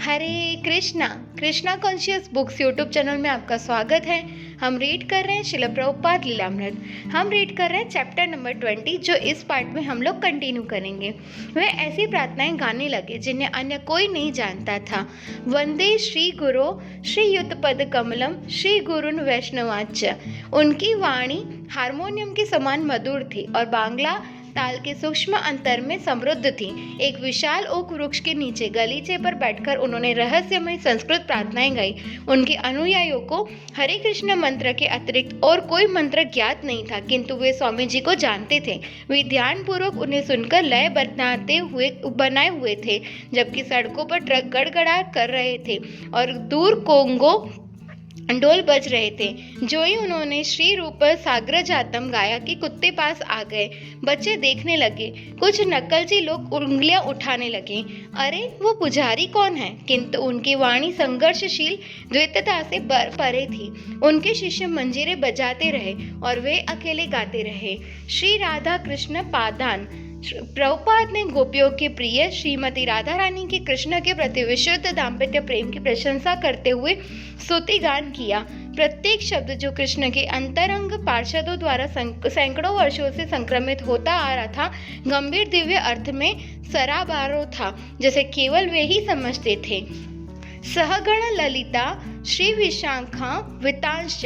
हरे Krishna. Krishna conscious books YouTube channel में आपका स्वागत है। हम रीड कर रहे हैं श्रील प्रभुपाद लीलामृत। हम रीड कर रहे हैं चैप्टर नंबर 20, जो इस पार्ट में हम लोग कंटिन्यू करेंगे। वे ऐसी प्रार्थनाएं गाने लगे जिन्हें अन्य कोई नहीं जानता था। वंदे श्री गुरो श्री युतपद कमलम श्री गुरुन वैष्णवाच। उनकी वाणी हारमोनियम के समान मधुर थी और बांग्ला ताल के सूक्ष्म अंतर में समृद्ध थी। एक विशाल ओक वृक्ष के नीचे गलीचे पर बैठकर उन्होंने रहस्यमय संस्कृत प्रार्थनाएं गाई। उनके अनुयायियों को हरे कृष्ण मंत्र के अतिरिक्त और कोई मंत्र ज्ञात नहीं था, किंतु वे स्वामी जी को जानते थे। वे ध्यानपूर्वक उन्हें सुनकर लय बनाए हुए थे, जबकि सड़कों पर ट्रक गड़गड़ा कर रहे थे और दूर कोंगो ढोल बज रहे थे। जो ही उन्होंने श्री रूप सागर जातम गाया कि कुत्ते पास आ गए। बच्चे देखने लगे। कुछ नकलची लोग उंगलियां उठाने लगे। अरे वो पुजारी कौन है? किंतु उनकी वाणी संघर्षशील द्वैतता से परे थी। उनके शिष्य मंजीरे बजाते रहे और वे अकेले गाते रहे। श्री राधा कृष्ण पादान। प्रभुपाद ने गोपियों के प्रिय श्रीमती राधा रानी के कृष्ण के प्रति विशुद्ध दाम्पत्य प्रेम की प्रशंसा करते हुए स्तुति गान किया। प्रत्येक शब्द जो कृष्ण के अंतरंग पार्षदों द्वारा सैकड़ों वर्षों से संक्रमित होता आ रहा था, गंभीर दिव्य अर्थ में सराबारो था, जैसे केवल वे ही समझते थे। सहगण ललिता श्री विशाखा वितांश।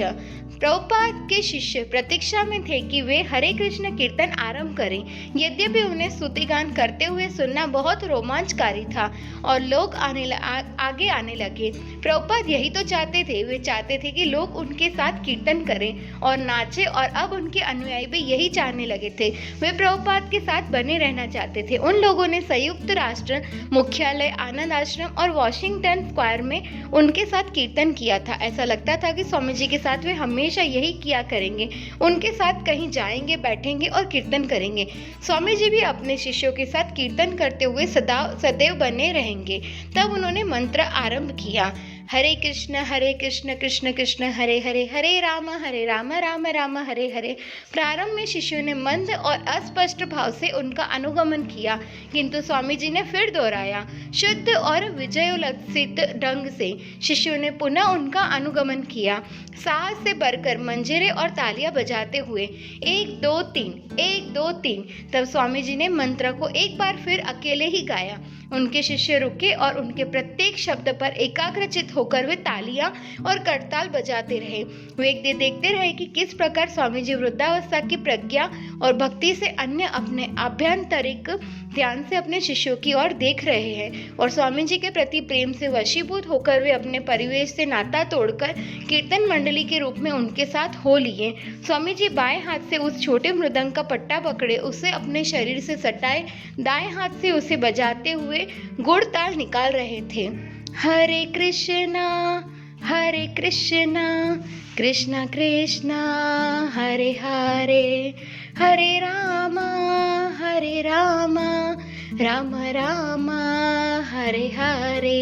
प्रभुपाद के शिष्य प्रतीक्षा में थे कि वे हरे कृष्ण कीर्तन आरंभ करें। यद्यपि उन्हें स्तुतिगान करते हुए सुनना बहुत रोमांचकारी था और लोग आगे आने लगे। प्रभुपाद यही तो चाहते थे। वे चाहते थे कि लोग उनके साथ कीर्तन करें और नाचें, और अब उनके अनुयायी भी यही चाहने लगे थे। वे प्रभुपाद के साथ बने रहना चाहते थे। उन लोगों ने संयुक्त राष्ट्र मुख्यालय, आनंद आश्रम और वॉशिंगटन स्क्वायर में उनके साथ कीर्तन किया था। ऐसा लगता था कि स्वामी जी के साथ वे हमेशा यही किया करेंगे। उनके साथ कहीं जाएंगे, बैठेंगे और कीर्तन करेंगे। स्वामी जी भी अपने शिष्यों के साथ कीर्तन करते हुए सदैव बने रहेंगे। तब उन्होंने मंत्र आरंभ किया। हरे कृष्ण कृष्ण कृष्ण हरे हरे, हरे राम राम राम हरे हरे। प्रारंभ में शिष्यों ने मंद और अस्पष्ट भाव से उनका अनुगमन किया, किंतु स्वामी जी ने फिर दोहराया। शुद्ध और विजयोल्लसित ढंग से शिष्यों ने पुनः उनका अनुगमन किया, साहस से भरकर मंजीरे और तालियां बजाते हुए। 1 2 3 1 2 3। तब स्वामी जी ने मंत्र को एक बार फिर अकेले ही गाया। उनके शिष्य रुके और उनके प्रत्येक शब्द पर एकाग्रचित होकर वे तालियां और करताल बजाते रहे। वे देखते रहे कि किस प्रकार स्वामी जी वृद्धावस्था की प्रज्ञा और भक्ति से अन्य अपने आभ्यंतरिक ध्यान से अपने शिष्यों की ओर देख रहे हैं, और स्वामी जी के प्रति प्रेम से वशीभूत होकर वे अपने परिवेश से नाता तोड़कर कीर्तन मंडली के रूप में उनके साथ हो लिए। स्वामी जी बाएं हाथ से उस छोटे मृदंग का पट्टा पकड़े उसे अपने शरीर से सटाए दाएं हाथ से उसे बजाते हुए गुड़ ताल निकाल रहे थे। हरे कृष्णा कृष्णा कृष्णा हरे हरे, हरे राम राम राम हरे हरे।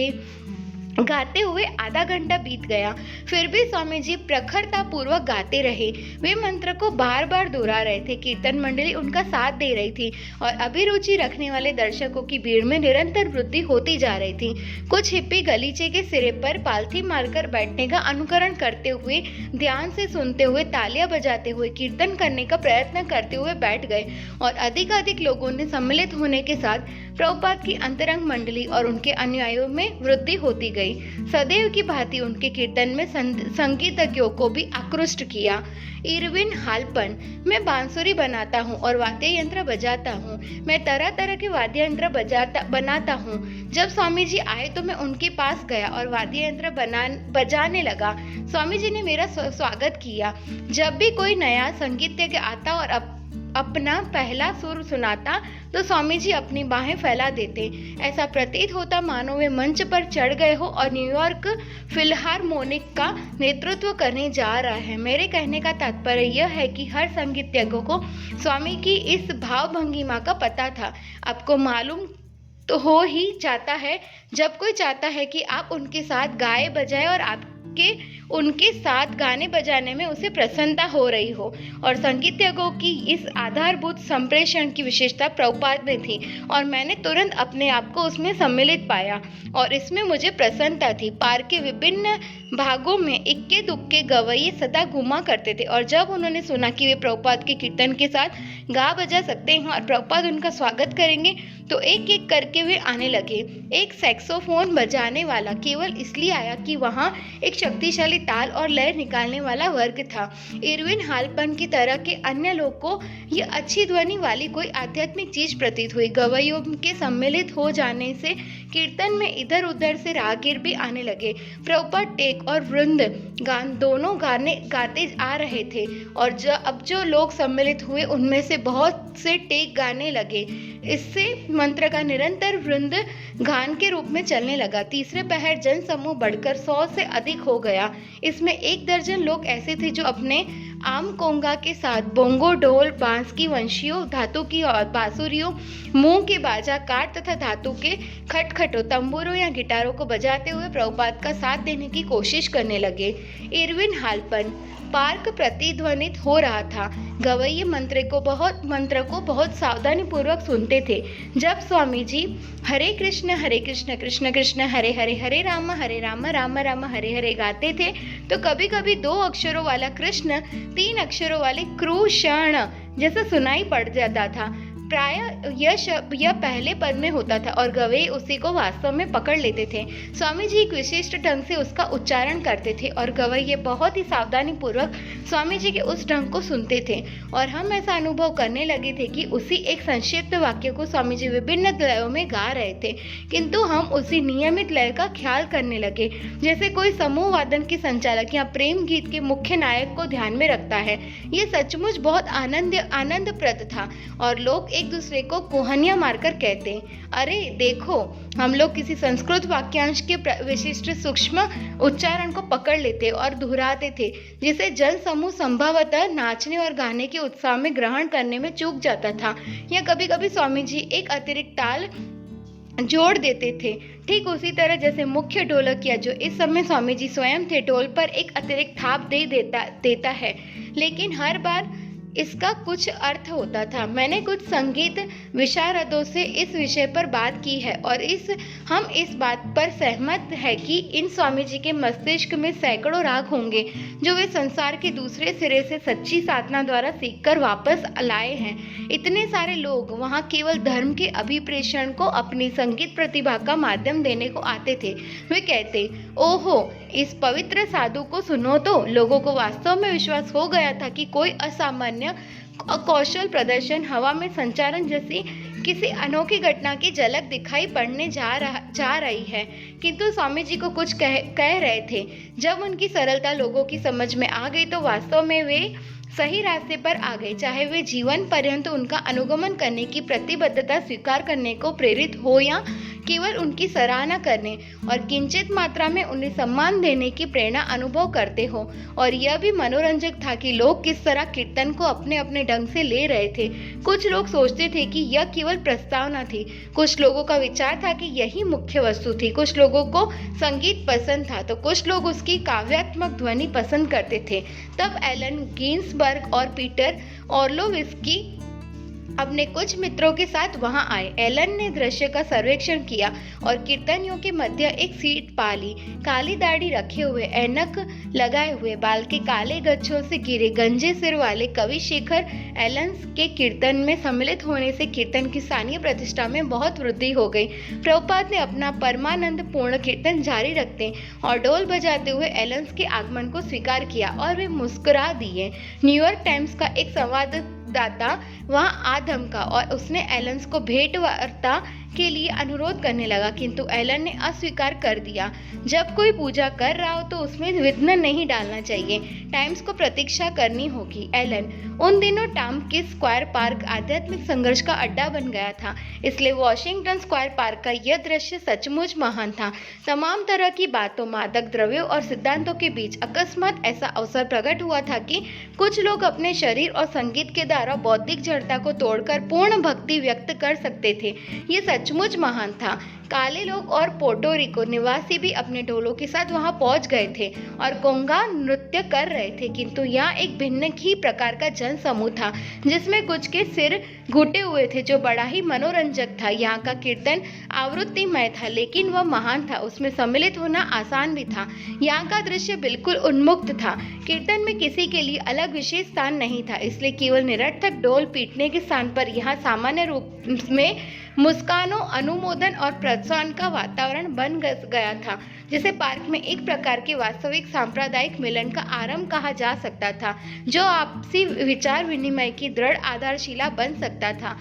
गाते हुए आधा घंटा बीत गया, फिर भी स्वामी जी प्रखरता पूर्वक गाते रहे। वे मंत्र को बार बार दोहरा रहे थे। कीर्तन मंडली उनका साथ दे रही थी और अभिरुचि रखने वाले दर्शकों की भीड़ में निरंतर वृद्धि होती जा रही थी। कुछ हिप्पी गलीचे के सिरे पर पालथी मारकर बैठने का अनुकरण करते हुए, ध्यान से सुनते हुए, तालियां बजाते हुए, कीर्तन करने का प्रयत्न करते हुए बैठ गए, और अधिकाधिक लोगों ने सम्मिलित होने के साथ प्रभुपाद की अंतरंग मंडली और उनके अनुयायियों में वृद्धि होती गई। सदैव की भांति उनके कीर्तन में संगीतज्ञों को भी आकृष्ट किया। इरविन हाल्पन। मैं बांसुरी बनाता हूँ और वाद्य यंत्र बजाता हूँ। मैं तरह तरह के वाद्य यंत्र बनाता हूँ। जब स्वामी जी आए तो मैं उनके पास गया और वाद्य यंत्र बजाने लगा। स्वामी जी ने मेरा स्वागत किया। जब भी कोई नया संगीतज्ञ आता और अपना पहला सुर सुनाता तो स्वामी जी अपनी बाहें फैला देते। ऐसा प्रतीत होता मानो वे मंच पर चढ़ गए हो और न्यूयॉर्क फिलहार्मोनिक का नेतृत्व करने जा रहा है। मेरे कहने का तात्पर्य यह है कि हर संगीतज्ञ को स्वामी की इस भाव भंगिमा का पता था। आपको मालूम तो हो ही जाता है जब कोई चाहता है कि आप उनके साथ गाए बजाए और आप के उनके साथ गाने बजाने में उसे प्रसन्नता हो रही हो। और संगीतज्ञों की इस आधारभूत संप्रेषण की विशेषता प्रभुपाद में थी और मैंने तुरंत अपने आप को उसमें सम्मिलित पाया और इसमें मुझे प्रसन्नता थी। पार्क के विभिन्न भागों में इक्के दुक्के गवैये सदा घुमा करते थे और जब उन्होंने सुना कि वे प्रभुपाद के कीर्तन के साथ गा बजा सकते हैं और प्रभुपाद उनका स्वागत करेंगे तो एक एक करके वे आने लगे। एक सैक्सोफोन बजाने वाला केवल इसलिए आया कि वहाँ एक शक्तिशाली ताल और लय निकालने वाला वर्ग था। इरविन हाल्पन की तरह के अन्य लोग को यह अच्छी ध्वनि वाली कोई आध्यात्मिक चीज प्रतीत हुई। गवैयों के सम्मिलित हो जाने से कीर्तन में इधर उधर से राहगीर भी आने लगे। प्रभुपाद टेक और वृंद गान दोनों गाने गाते आ रहे थे और अब जो लोग सम्मिलित हुए उनमें से बहुत से टेक गाने लगे। इससे मंत्र का निरंतर वृंद गान के रूप में चलने लगा। तीसरे पहर जन समूह बढ़कर 100 से अधिक हो गया। इसमें 1 दर्जन लोग ऐसे थे जो अपने आम कोंगा के साथ बोंगो, ढोल, बांस की वंशियों, धातु की और बांसुरियों, मुंह के बाजा, काठ तथा धातु के खटखटों, तंबूरों या गिटारों को बजाते हुए प्रभुपाद का साथ देने की कोशिश करने लगे। इरविन हाल्पन पार्क प्रतिध्वनित हो रहा था। गवैये मंत्र को बहुत सावधानी पूर्वक सुनते थे। जब स्वामी जी हरे कृष्ण कृष्ण कृष्ण हरे हरे, हरे राम राम राम हरे हरे गाते थे तो कभी कभी 2 अक्षरों वाला कृष्ण 3 अक्षरों वाले कृष्ण जैसा सुनाई पड़ जाता था। प्राय यह पहले पद में होता था और गवैये उसी को वास्तव में पकड़ लेते थे। स्वामी जी एक विशिष्ट ढंग से उसका उच्चारण करते थे और गवैये बहुत ही सावधानी पूर्वक स्वामी जी के उस ढंग को सुनते थे और हम ऐसा अनुभव करने लगे थे कि उसी एक संक्षिप्त वाक्य को स्वामी जी विभिन्न लयों में गा रहे थे, किंतु हम उसी नियमित लय का ख्याल करने लगे जैसे कोई समूह वादन के संचालक या प्रेम गीत के मुख्य नायक को ध्यान में रखता है। ये सचमुच बहुत आनंदप्रद था और लोग एक दूसरे को कोहनिया मारकर कहते, अरे देखो, हम लोग किसी संस्कृत वाक्यांश के विशिष्ट सूक्ष्म उच्चारण को पकड़ लेते और दोहराते थे जिसे जन समूह संभवतः नाचने और गाने के उत्साह में ग्रहण करने में चूक जाता था। या कभी कभी स्वामी जी एक अतिरिक्त ताल जोड़ देते थे, ठीक उसी तरह जैसे मुख्य ढोलकिया जो इस समय स्वामी जी स्वयं थे ढोल पर एक अतिरिक्त थाप दे देता है, लेकिन हर बार इसका कुछ अर्थ होता था। मैंने कुछ संगीत विशारदों से इस विषय पर बात की है और हम इस बात पर सहमत है कि इन स्वामी जी के मस्तिष्क में सैकड़ों राग होंगे जो वे संसार के दूसरे सिरे से सच्ची साधना द्वारा सीखकर वापस लाए हैं। इतने सारे लोग वहाँ केवल धर्म के अभिप्रेषण को अपनी संगीत प्रतिभा का माध्यम देने को आते थे। वे कहते, ओहो, इस पवित्र साधु को सुनो तो। लोगों को वास्तव में विश्वास हो गया था कि कोई असामान्य कौशल प्रदर्शन, हवा में संचारण जैसी किसी अनोखी घटना की झलक दिखाई पड़ने जा रही है, किंतु स्वामी जी को कुछ कह रहे थे। जब उनकी सरलता लोगों की समझ में आ गई तो वास्तव में वे सही रास्ते पर आ गए, चाहे वे जीवन पर्यंत उनका अनुगमन करने की प्रतिबद्धता स्वीकार करने को प्रेरित हो या केवल उनकी सराहना करने और किंचित मात्रा में उन्हें सम्मान देने की प्रेरणा अनुभव करते हो। और यह भी मनोरंजक था कि लोग किस तरह कीर्तन को अपने अपने ढंग से ले रहे थे। कुछ लोग सोचते थे कि यह केवल प्रस्तावना थी, कुछ लोगों का विचार था कि यही मुख्य वस्तु थी, कुछ लोगों को संगीत पसंद था तो कुछ लोग उसकी काव्यात्मक ध्वनि पसंद करते थे। तब एलन गिन्सबर्ग और पीटर ऑर्लोविस्की अपने कुछ मित्रों के साथ वहां आए। एलन ने दृश्य का सर्वेक्षण किया और कीर्तनियों के मध्य एक सीट पा ली। काली दाढ़ी रखे हुए, ऐनक लगाए हुए, बाल के काले गच्छों से घिरे गंजे सिर वाले कवि शेखर एलन के कीर्तन में सम्मिलित होने से कीर्तन की स्थानीय प्रतिष्ठा में बहुत वृद्धि हो गई। प्रभुपाद ने अपना परमानंद पूर्ण कीर्तन जारी रखते और ढोल बजाते हुए एलन के आगमन को स्वीकार किया और वे मुस्कुरा दिए। न्यूयॉर्क टाइम्स का एक संवाददाता वहां आ धमका और उसने एलन को भेंट वार्ता के लिए अनुरोध करने लगा, किंतु एलन ने अस्वीकार कर दिया। जब कोई पूजा कर रहा हो तो उसमें विघ्न नहीं डालना चाहिए, टाइम्स को प्रतीक्षा करनी होगी। एलन उन दिनों टाम्किंस स्क्वायर पार्क आध्यात्मिक संघर्ष का अड्डा बन गया था, इसलिए वॉशिंगटन स्क्वायर पार्क का यह दृश्य सचमुच महान था। तमाम तरह की बातों, मादक द्रव्यों और सिद्धांतों के बीच अकस्मात ऐसा अवसर प्रकट हुआ था कि कुछ लोग अपने शरीर और संगीत के द्वारा बौद्धिक जड़ता को तोड़कर पूर्ण भक्ति व्यक्त कर सकते थे। ये सचमुच महान था। काले लोग और पोर्टोरिको निवासी भी अपने ढोलों के साथ वहां पहुंच गए थे और कोंगा नृत्य कर रहे थे, किंतु यहाँ एक भिन्न ही प्रकार का जन समूह था जिसमें कुछ के सिर घुटे हुए थे, जो बड़ा ही मनोरंजक था। यहाँ का कीर्तन आवृत्तिमय था, लेकिन वह महान था। उसमें सम्मिलित होना आसान भी था। यहाँ का दृश्य बिल्कुल उन्मुक्त था। कीर्तन में किसी के लिए अलग विशेष स्थान नहीं था, इसलिए केवल निरर्थक ढोल पीटने के स्थान पर यहाँ सामान्य रूप में मुस्कानों, अनुमोदन और प्रोत्साहन का वातावरण बन गया था, जिसे पार्क में एक प्रकार के वास्तविक सांप्रदायिक मिलन का आरंभ कहा जा सकता था, जो आपसी विचार विनिमय की दृढ़ आधारशिला बन सकता था।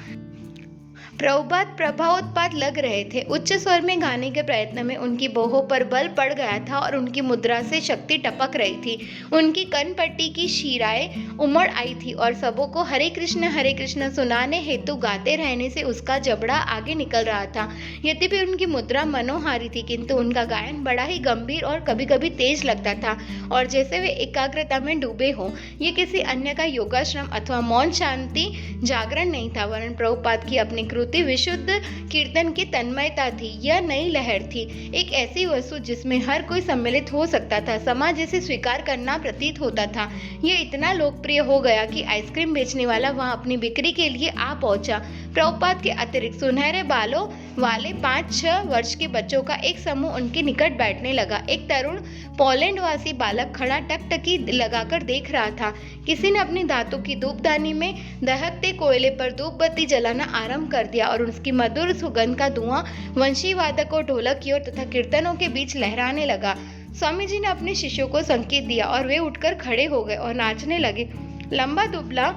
प्रभुपाद प्रभावोत्पाद लग रहे थे। उच्च स्वर में गाने के प्रयत्न में उनकी बाहों पर बल पड़ गया था और उनकी मुद्रा से शक्ति टपक रही थी। उनकी कनपट्टी की शिराएं उमड़ आई थी और सबों को हरे कृष्ण सुनाने हेतु गाते रहने से उसका जबड़ा आगे निकल रहा था। यद्यपि उनकी मुद्रा मनोहारी थी, किंतु उनका गायन बड़ा ही गंभीर और कभी कभी तेज लगता था, और जैसे वे एकाग्रता में डूबे हों। ये किसी अन्य का योगाश्रम अथवा मौन शांति जागरण नहीं था, वरन प्रभुपाद की अपनी विशुद्ध कीर्तन की तन्मयता थी। यह नई लहर थी, एक ऐसी वस्तु जिसमें हर कोई सम्मिलित हो सकता था, समाज जिसे स्वीकार करना प्रतीत होता था। यह इतना लोकप्रिय हो गया कि आइसक्रीम बेचने वाला वहां अपनी बिक्री के लिए आ पहुंचा। प्रभुपाद के अतिरिक्त सुनहरे बालों वाले 5-6 वर्ष के बच्चों का एक समूह उनके निकट बैठने लगा। एक तरुण पोलैंड वासी बालक खड़ा टकटकी लगाकर देख रहा था। किसी ने अपनी धातु की धूपदानी में दहकते कोयले पर धूप बत्ती जलाना आरंभ कर दिया और उसकी मधुर सुगंध का धुआं वंशी वादक और ढोलक की ओर तथा कीर्तनों के बीच लहराने लगा। स्वामी जी ने अपने शिष्यों को संकेत दिया और वे उठकर खड़े हो गए और नाचने लगे। लंबा दुबला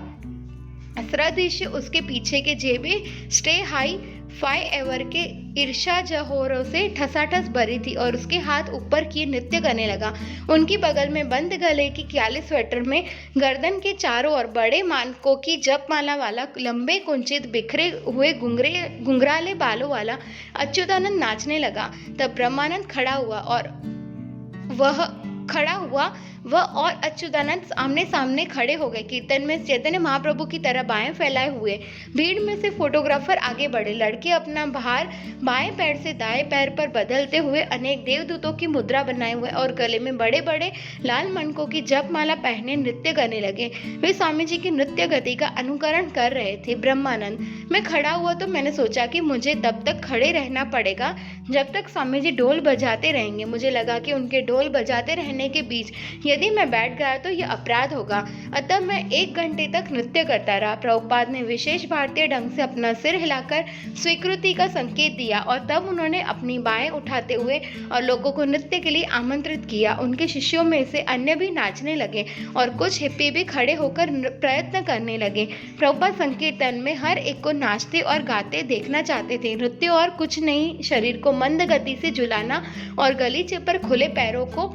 सदृश्य उसके पीछे के जेबे स्टे हाई फाई एवर के ईर्षा जहोरों से ठसाठस भरी थी और उसके हाथ ऊपर किए नृत्य करने लगा। उनकी बगल में बंद गले की क्याले स्वेटर में गर्दन के चारों ओर बड़े मानकों की जपमाला वाला, लंबे कुंचित बिखरे हुए घुंघराले बालों वाला अच्युतानंद नाचने लगा। तब ब्रह्मानंद खड़ा हुआ वह और अच्युतानंद आमने सामने खड़े हो गए। कीर्तन में चैतन्य महाप्रभु की तरह बाएं फैलाए हुए। भीड़ में से फोटोग्राफर आगे बढ़े। लड़के अपना भार बाएं पैर से दाएं पैर पर बदलते हुए अनेक देवदूतों की मुद्रा बनाए हुए और गले में बड़े बड़े लाल मणकों की जपमाला पहने नृत्य करने लगे। वे स्वामी जी की नृत्य गति का अनुकरण कर रहे थे। ब्रह्मानंद, मैं खड़ा हुआ तो मैंने सोचा कि मुझे तब तक खड़े रहना पड़ेगा जब तक स्वामी जी ढोल बजाते रहेंगे। मुझे लगा कि उनके ढोल बजाते रहने के बीच यदि मैं बैठ गया तो यह अपराध होगा, अतः मैं 1 घंटे तक नृत्य करता रहा। प्रभुपाद ने विशेष भारतीय ढंग से अपना सिर हिलाकर स्वीकृति का संकेत दिया और तब उन्होंने अपनी बाहें उठाते हुए और लोगों को नृत्य के लिए आमंत्रित किया। उनके शिष्यों में से अन्य भी नाचने लगे और कुछ हिप्पी भी खड़े होकर प्रयत्न करने लगे। प्रभुपाद संकीर्तन में हर एक को नाचते और गाते देखना चाहते थे। नृत्य और कुछ नहीं, शरीर को मंद गति से झुलाना और गलीचे पर खुले पैरों को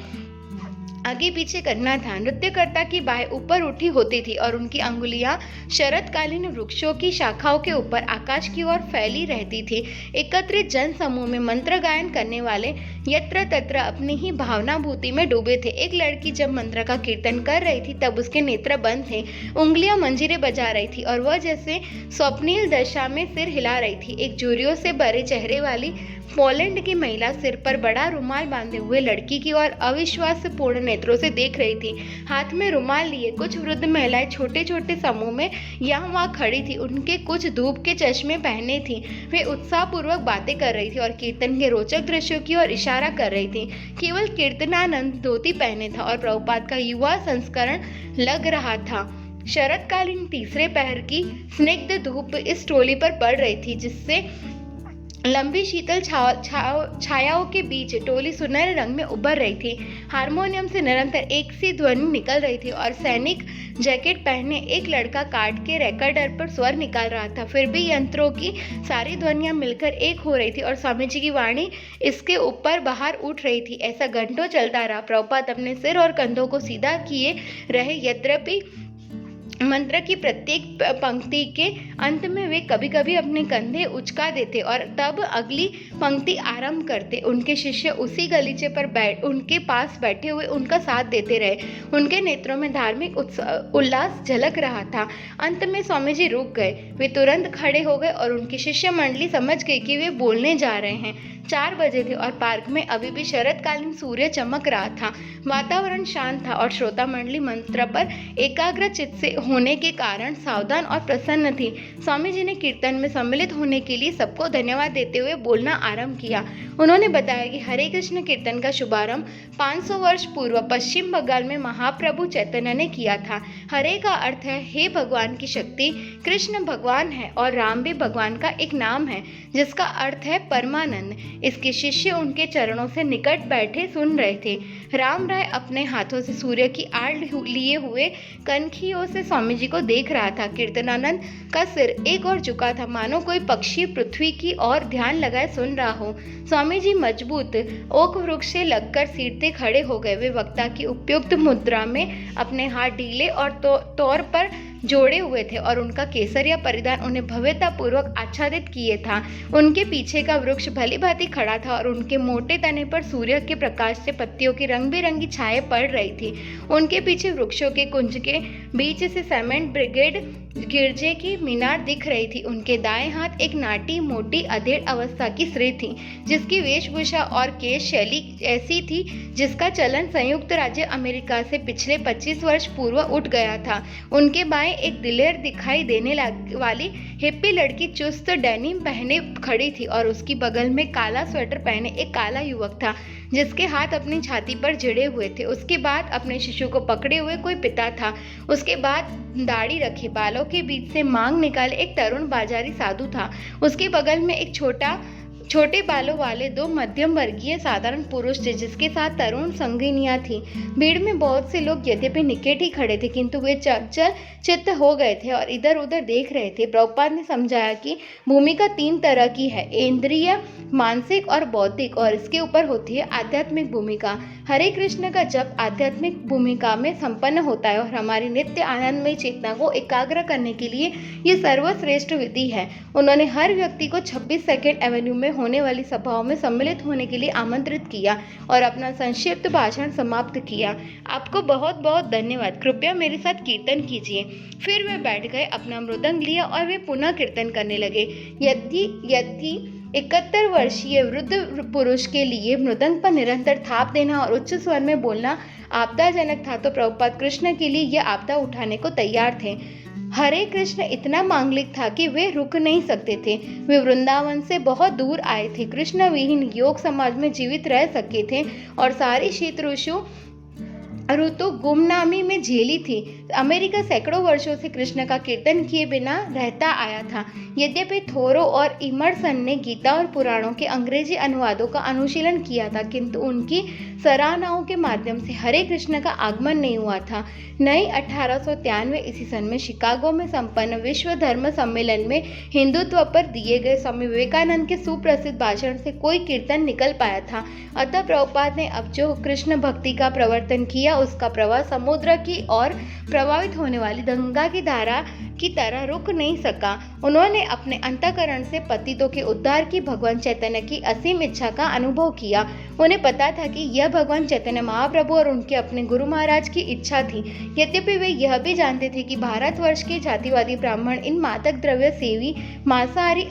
आगे पीछे करना था। नृत्यकर्ता की बाहें ऊपर उठी होती थी और उनकी अंगुलियां शरतकालीन वृक्षों की शाखाओं के ऊपर आकाश की ओर फैली रहती थी। एकत्रित जन समूह में मंत्र गायन करने वाले यत्र तत्र अपनी ही भावनाभूति में डूबे थे। एक लड़की जब मंत्र का कीर्तन कर रही थी तब उसके नेत्र बंद थे, उंगलियां मंजीरे बजा रही थी और वह जैसे स्वप्नील दशा में सिर हिला रही थी। एक झुर्रियों से भरे चेहरे वाली पोलैंड की महिला सिर पर बड़ा रुमाल बांधे हुए लड़की की ओर अविश्वासपूर्ण नेत्रों से देख रही थी। हाथ में रुमाल लिए कुछ वृद्ध महिलाएं छोटे छोटे समूह में यहाँ वहाँ खड़ी थी। उनके कुछ धूप के चश्मे पहने थी। वे उत्साहपूर्वक बातें कर रही थी और कीर्तन के रोचक दृश्यों की ओर इशारा कर रही थी। केवल कीर्तनानंद धोती पहने था और प्रभुपाद का युवा संस्करण लग रहा था। शरतकालीन तीसरे पहर की स्निग्ध धूप इस टोली पर पड़ रही थी, जिससे लंबी शीतल छायाओं के बीच टोली सुनहरे रंग में उभर रही थी। हारमोनियम से निरंतर एक सी ध्वनि निकल रही थी और सैनिक जैकेट पहने एक लड़का काट के रिकॉर्डर पर स्वर निकाल रहा था। फिर भी यंत्रों की सारी ध्वनियां मिलकर एक हो रही थी और स्वामी जी की वाणी इसके ऊपर बाहर उठ रही थी। ऐसा घंटों चलता रहा। प्रभुपाद अपने सिर और कंधों को सीधा किए रहे, यद्यपि मंत्र की प्रत्येक पंक्ति के अंत में वे कभी कभी अपने कंधे उचका देते और तब अगली पंक्ति आरंभ करते। उनके शिष्य उसी गलीचे पर उनके पास बैठे हुए उनका साथ देते रहे। उनके नेत्रों में धार्मिक उल्लास झलक रहा था। अंत में स्वामी जी रुक गए। वे तुरंत खड़े हो गए और उनकी शिष्य मंडली समझ गई कि वे बोलने जा रहे हैं। 4 बजे थे और पार्क में अभी भी शरतकालीन सूर्य चमक रहा था। वातावरण शांत था और श्रोता मंडली मंत्र पर एकाग्र चित्त से होने के कारण सावधान और प्रसन्न थी। स्वामी जी ने कीर्तन में सम्मिलित होने के लिए सबको धन्यवाद देते हुए बोलना आरंभ किया। उन्होंने बताया कि हरे कृष्ण कीर्तन का शुभारंभ 500 वर्ष पूर्व पश्चिम बंगाल में महाप्रभु चैतन्य ने किया था। हरे का अर्थ है हे भगवान की शक्ति। कृष्ण भगवान है और राम भी भगवान का एक नाम है जिसका अर्थ है परमानंद। इसके शिष्य उनके चरणों से निकट बैठे सुन रहे थे। राम राय अपने हाथों से सूर्य की आड़ लिए हुए कनखियों से स्वामी जी को देख रहा था। कीर्तनानंद का सिर एक ओर झुका था, मानो कोई पक्षी पृथ्वी की ओर ध्यान लगाए सुन रहा हो। स्वामी जी मजबूत ओक वृक्ष से लगकर सीधे खड़े हो गए। वे वक्ता की उपयुक्त मुद्रा में अपने हाथ ढीले और तौर पर जोड़े हुए थे और उनका केसरिया परिधान उन्हें भव्यतापूर्वक आच्छादित किए था। उनके पीछे का वृक्ष भली भांति खड़ा था और उनके मोटे तने पर सूर्य के प्रकाश से पत्तियों की रंग बिरंगी छाएं पड़ रही थी। उनके पीछे वृक्षों के कुंज के बीच से सीमेंट ब्रिगेड गिरजे की मीनार दिख रही थी। उनके दाएं हाथ एक नाटी मोटी अधेड़ अवस्था की स्त्री थी जिसकी वेशभूषा और केश शैली ऐसी थी जिसका चलन संयुक्त राज्य अमेरिका से पिछले 25 वर्ष पूर्व उठ गया था। उनके बाएं एक दिलेर दिखाई देने वाली हिप्पी लड़की चुस्त डेनिम पहने खड़ी थी और उसकी बगल में काला स्वेटर पहने एक काला युवक था जिसके हाथ अपनी छाती पर जड़े हुए थे। उसके बाद अपने शिशु को पकड़े हुए कोई पिता था। उसके बाद दाढ़ी रखे बालों के बीच से मांग निकाले एक तरुण बाजारी साधु था। उसके बगल में एक छोटे बालों वाले 2 मध्यम वर्गीय साधारण पुरुष थे जिसके साथ तरुण संगिनियां थी। भीड़ में बहुत से लोग यद्यपि निकट ही खड़े थे किंतु वे चंचल चित्त हो गए थे और इधर उधर देख रहे थे। प्रभुपाद ने समझाया कि भूमिका 3 तरह की है, इंद्रिय, मानसिक और बौद्धिक, और इसके ऊपर होती है आध्यात्मिक भूमिका। हरे कृष्ण का जप आध्यात्मिक भूमिका में संपन्न होता है और हमारी नित्य आनंदमय चेतना को एकाग्र करने के लिए ये सर्वश्रेष्ठ विधि है। उन्होंने हर व्यक्ति को 26 सेकेंड एवेन्यू में होने वाली सभाओं में सम्मिलित होने के लिए आमंत्रित किया और अपना संक्षिप्त भाषण समाप्त किया। आपको बहुत बहुत धन्यवाद। कृपया मेरे साथ कीर्तन कीजिए। फिर वे बैठ गए, अपना मृदंग लिया और वे पुनः कीर्तन करने लगे। यदि 71 वर्षीय वृद्ध पुरुष के लिए मृदंग पर निरंतर थाप देना और उच्च स्वर में बोलना आपदाजनक था तो प्रभुपाद कृष्ण के लिए यह आपदा उठाने को तैयार थे। हरे कृष्ण इतना मांगलिक था कि वे रुक नहीं सकते थे। वे वृंदावन से बहुत दूर आए थे, कृष्ण विहीन योग समाज में जीवित रह सके थे और सारी शीत ऋतु गुमनामी में झेली थी। अमेरिका सैकड़ों वर्षों से कृष्ण का कीर्तन किए बिना रहता आया था। यद्यपि थोरो और इमर्सन ने गीता और पुराणों के अंग्रेजी अनुवादों का अनुशीलन किया था किंतु उनकी सराहनाओं के माध्यम से हरे कृष्ण का आगमन नहीं हुआ था। नई 1893 ईस्वी सन में शिकागो में संपन्न विश्व धर्म सम्मेलन में हिंदुत्व पर दिए गए स्वामी विवेकानंद के सुप्रसिद्ध भाषण से कोई कीर्तन निकल पाया था। अतः प्रभुपाद ने अब जो कृष्ण भक्ति का प्रवर्तन किया उसका प्रवाह समुद्र की ओर प्रभावित होने वाली गंगा की धारा की तरह रुक नहीं सका। उन्होंने अपने अंतःकरण से पतितों के उद्धार की भगवान चैतन्य की असीम इच्छा का अनुभव किया। उन्हें पता था कि यह भगवान चैतन्य महाप्रभु और उनके अपने गुरु महाराज की इच्छा थी। यद्यपि वे यह भी जानते थे कि भारतवर्ष के जातिवादी ब्राह्मण इन मादक द्रव्य सेवी मांसाहारी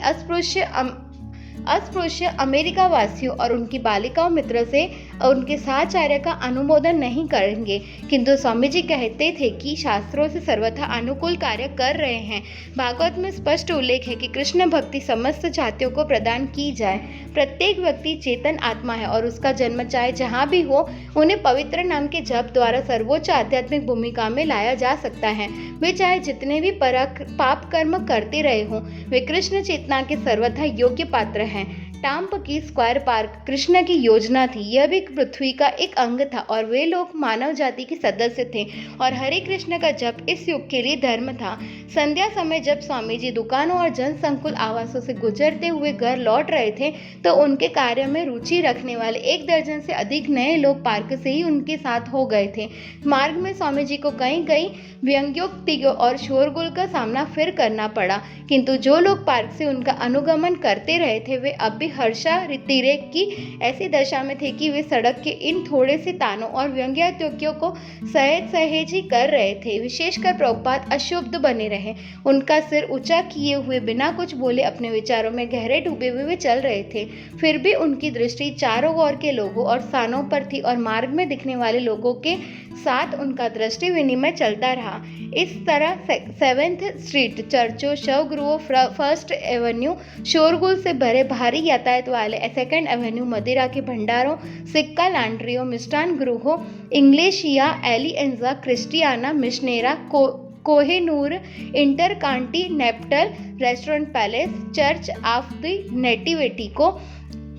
अस्पृश्य अमेरिका वासियों और उनकी बालिकाओं मित्र से उनके साचार्य का अनुमोदन नहीं करेंगे, किंतु स्वामी जी कहते थे कि शास्त्रों से सर्वथा अनुकूल कार्य कर रहे हैं। भागवत में स्पष्ट उल्लेख है कि कृष्ण भक्ति समस्त जातियों को प्रदान की जाए। प्रत्येक व्यक्ति चेतन आत्मा है और उसका जन्म चाहे जहाँ भी हो उन्हें पवित्र नाम के जप द्वारा सर्वोच्च आध्यात्मिक भूमिका में लाया जा सकता है। वे चाहे जितने भी पाप कर्म करते रहे हों, वे कृष्ण चेतना के सर्वथा योग्य पात्र हैं। टाम्प की स्क्वायर पार्क कृष्ण की योजना थी। यह भी पृथ्वी का एक अंग था और वे लोग मानव जाति के सदस्य थे और हरे कृष्ण का जप इस युग के लिए धर्म था। संध्या समय जब स्वामी जी दुकानों और जन संकुल आवासों से गुजरते हुए घर लौट रहे थे तो उनके कार्य में रुचि रखने वाले 1 दर्जन से अधिक नए लोग पार्क से ही उनके साथ हो गए थे। मार्ग में स्वामी जी को कई व्यंग्योक्तियों और शोरगुल का सामना फिर करना पड़ा, किंतु जो लोग पार्क से उनका अनुगमन करते रहे थे वे अब भी हर्षातिरेक की ऐसी दशा में थे कि वे सड़क के इन थोड़े से तानों और व्यंग्यात्योक्तियों को सहज सहज ही कर रहे थे। विशेषकर प्रभुपाद अशुद्ध बने रहे, उनका सिर ऊंचा किए हुए बिना कुछ बोले अपने विचारों में गहरे डूबे हुए वे चल रहे थे। फिर भी उनकी दृष्टि चारों ओर के लोगों और स्थानों पर थी और मार्ग में दिखने वाले लोगों के साथ उनका दृष्टि विनिमय चलता रहा। इस तरह 7th स्ट्रीट, चर्चों, शवगृहों, फर्स्ट एवेन्यू, शोरगुल से भरे भारी यातायात वाले 2nd एवेन्यू, मदिरा के भंडारों, सिक्का लॉन्ड्रियों, मिष्टान गृहों, इंग्लिश या Alianza, Cristiana, Misionera, Kohinoor, InterContinental, restaurant, palace, Church of the Nativity को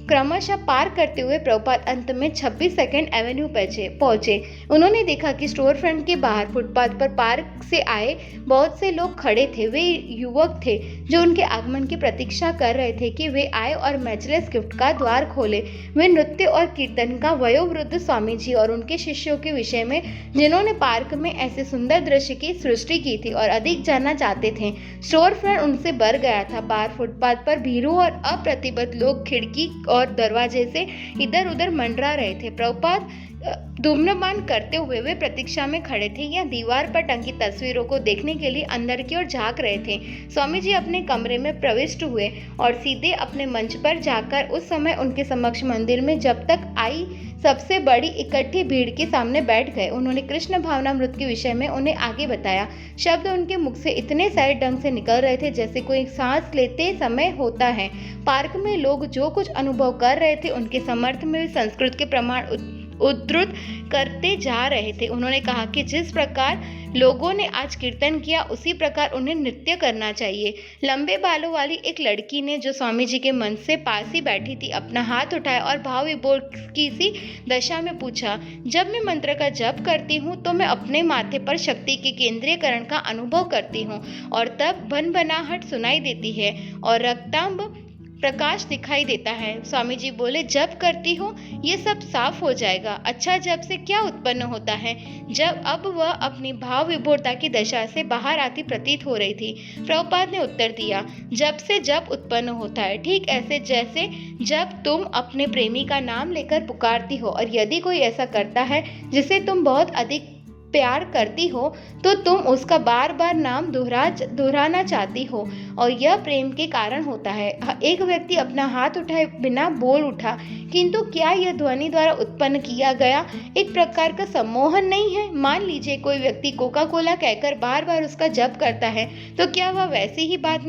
क्रमशः पार करते हुए प्रभुपाद अंत में 26 2nd एवेन्यू पहुंचे। उन्होंने देखा कि स्टोर फ्रंट के बाहर फुटपाथ पर पार्क से आए बहुत से लोग खड़े थे। वे युवक थे जो उनके आगमन की प्रतीक्षा कर रहे थे कि वे आए और मैचलेस गिफ्ट का द्वार खोले। वे नृत्य और कीर्तन का वयोवृद्ध स्वामी जी और उनके शिष्यों के विषय में, जिन्होंने पार्क में ऐसे सुंदर दृश्य की सृष्टि की थी और अधिक जानना चाहते थे। स्टोर फ्रंट उनसे भर गया था। बाहर फुटपाथ पर भीरू और अप्रतिबद्ध लोग खिड़की और दरवाजे से इधर उधर मंडरा रहे थे। प्रभुपाद धूम्रपान करते हुए वे प्रतीक्षा में खड़े थे या दीवार पर टंगी तस्वीरों को देखने के लिए अंदर की ओर झांक रहे थे। स्वामी जी अपने कमरे में प्रविष्ट हुए और सीधे अपने मंच पर जाकर उस समय उनके समक्ष मंदिर में जब तक आई सबसे बड़ी इकट्ठी भीड़ के सामने बैठ गए। उन्होंने कृष्ण भावनामृत के विषय में उन्हें आगे बताया। शब्द उनके मुख से इतने सहज ढंग से निकल रहे थे जैसे कोई सांस लेते समय होता है। पार्क में लोग जो कुछ अनुभव कर रहे थे उनके समर्थ में संस्कृत के प्रमाण उद्धृत करते जा रहे थे। उन्होंने कहा कि जिस प्रकार लोगों ने आज कीर्तन किया उसी प्रकार उन्हें नृत्य करना चाहिए। लंबे बालों वाली एक लड़की ने, जो स्वामी जी के मंच से पास ही बैठी थी, अपना हाथ उठाया और भाव विभोर की सी दशा में पूछा, जब मैं मंत्र का जप करती हूँ तो मैं अपने माथे पर शक्ति के केंद्रीयकरण का अनुभव करती हूँ और तब भनभनाहट सुनाई देती है और रक्तांब प्रकाश दिखाई देता है। स्वामी जी बोले, जब करती हो ये सब साफ हो जाएगा। अच्छा, जब से क्या उत्पन्न होता है? जब अब वह अपनी भाव विभोरता की दशा से बाहर आती प्रतीत हो रही थी। प्रभुपाद ने उत्तर दिया, जब से जब उत्पन्न होता है, ठीक ऐसे जैसे जब तुम अपने प्रेमी का नाम लेकर पुकारती हो और यदि कोई ऐसा करता है जिसे तुम बहुत अधिक प्यार करती हो तो तुम उसका बार बार नाम दोहराना चाहती हो और यह प्रेम के कारण होता है। एक व्यक्ति अपना हाथ उठाए बिना बोल उठा, किंतु क्या यह ध्वनि द्वारा उत्पन्न किया गया एक प्रकार का सम्मोहन नहीं है? मान लीजिए कोई व्यक्ति कोका कोला कहकर बार बार उसका जप करता है तो क्या वह वैसी ही बात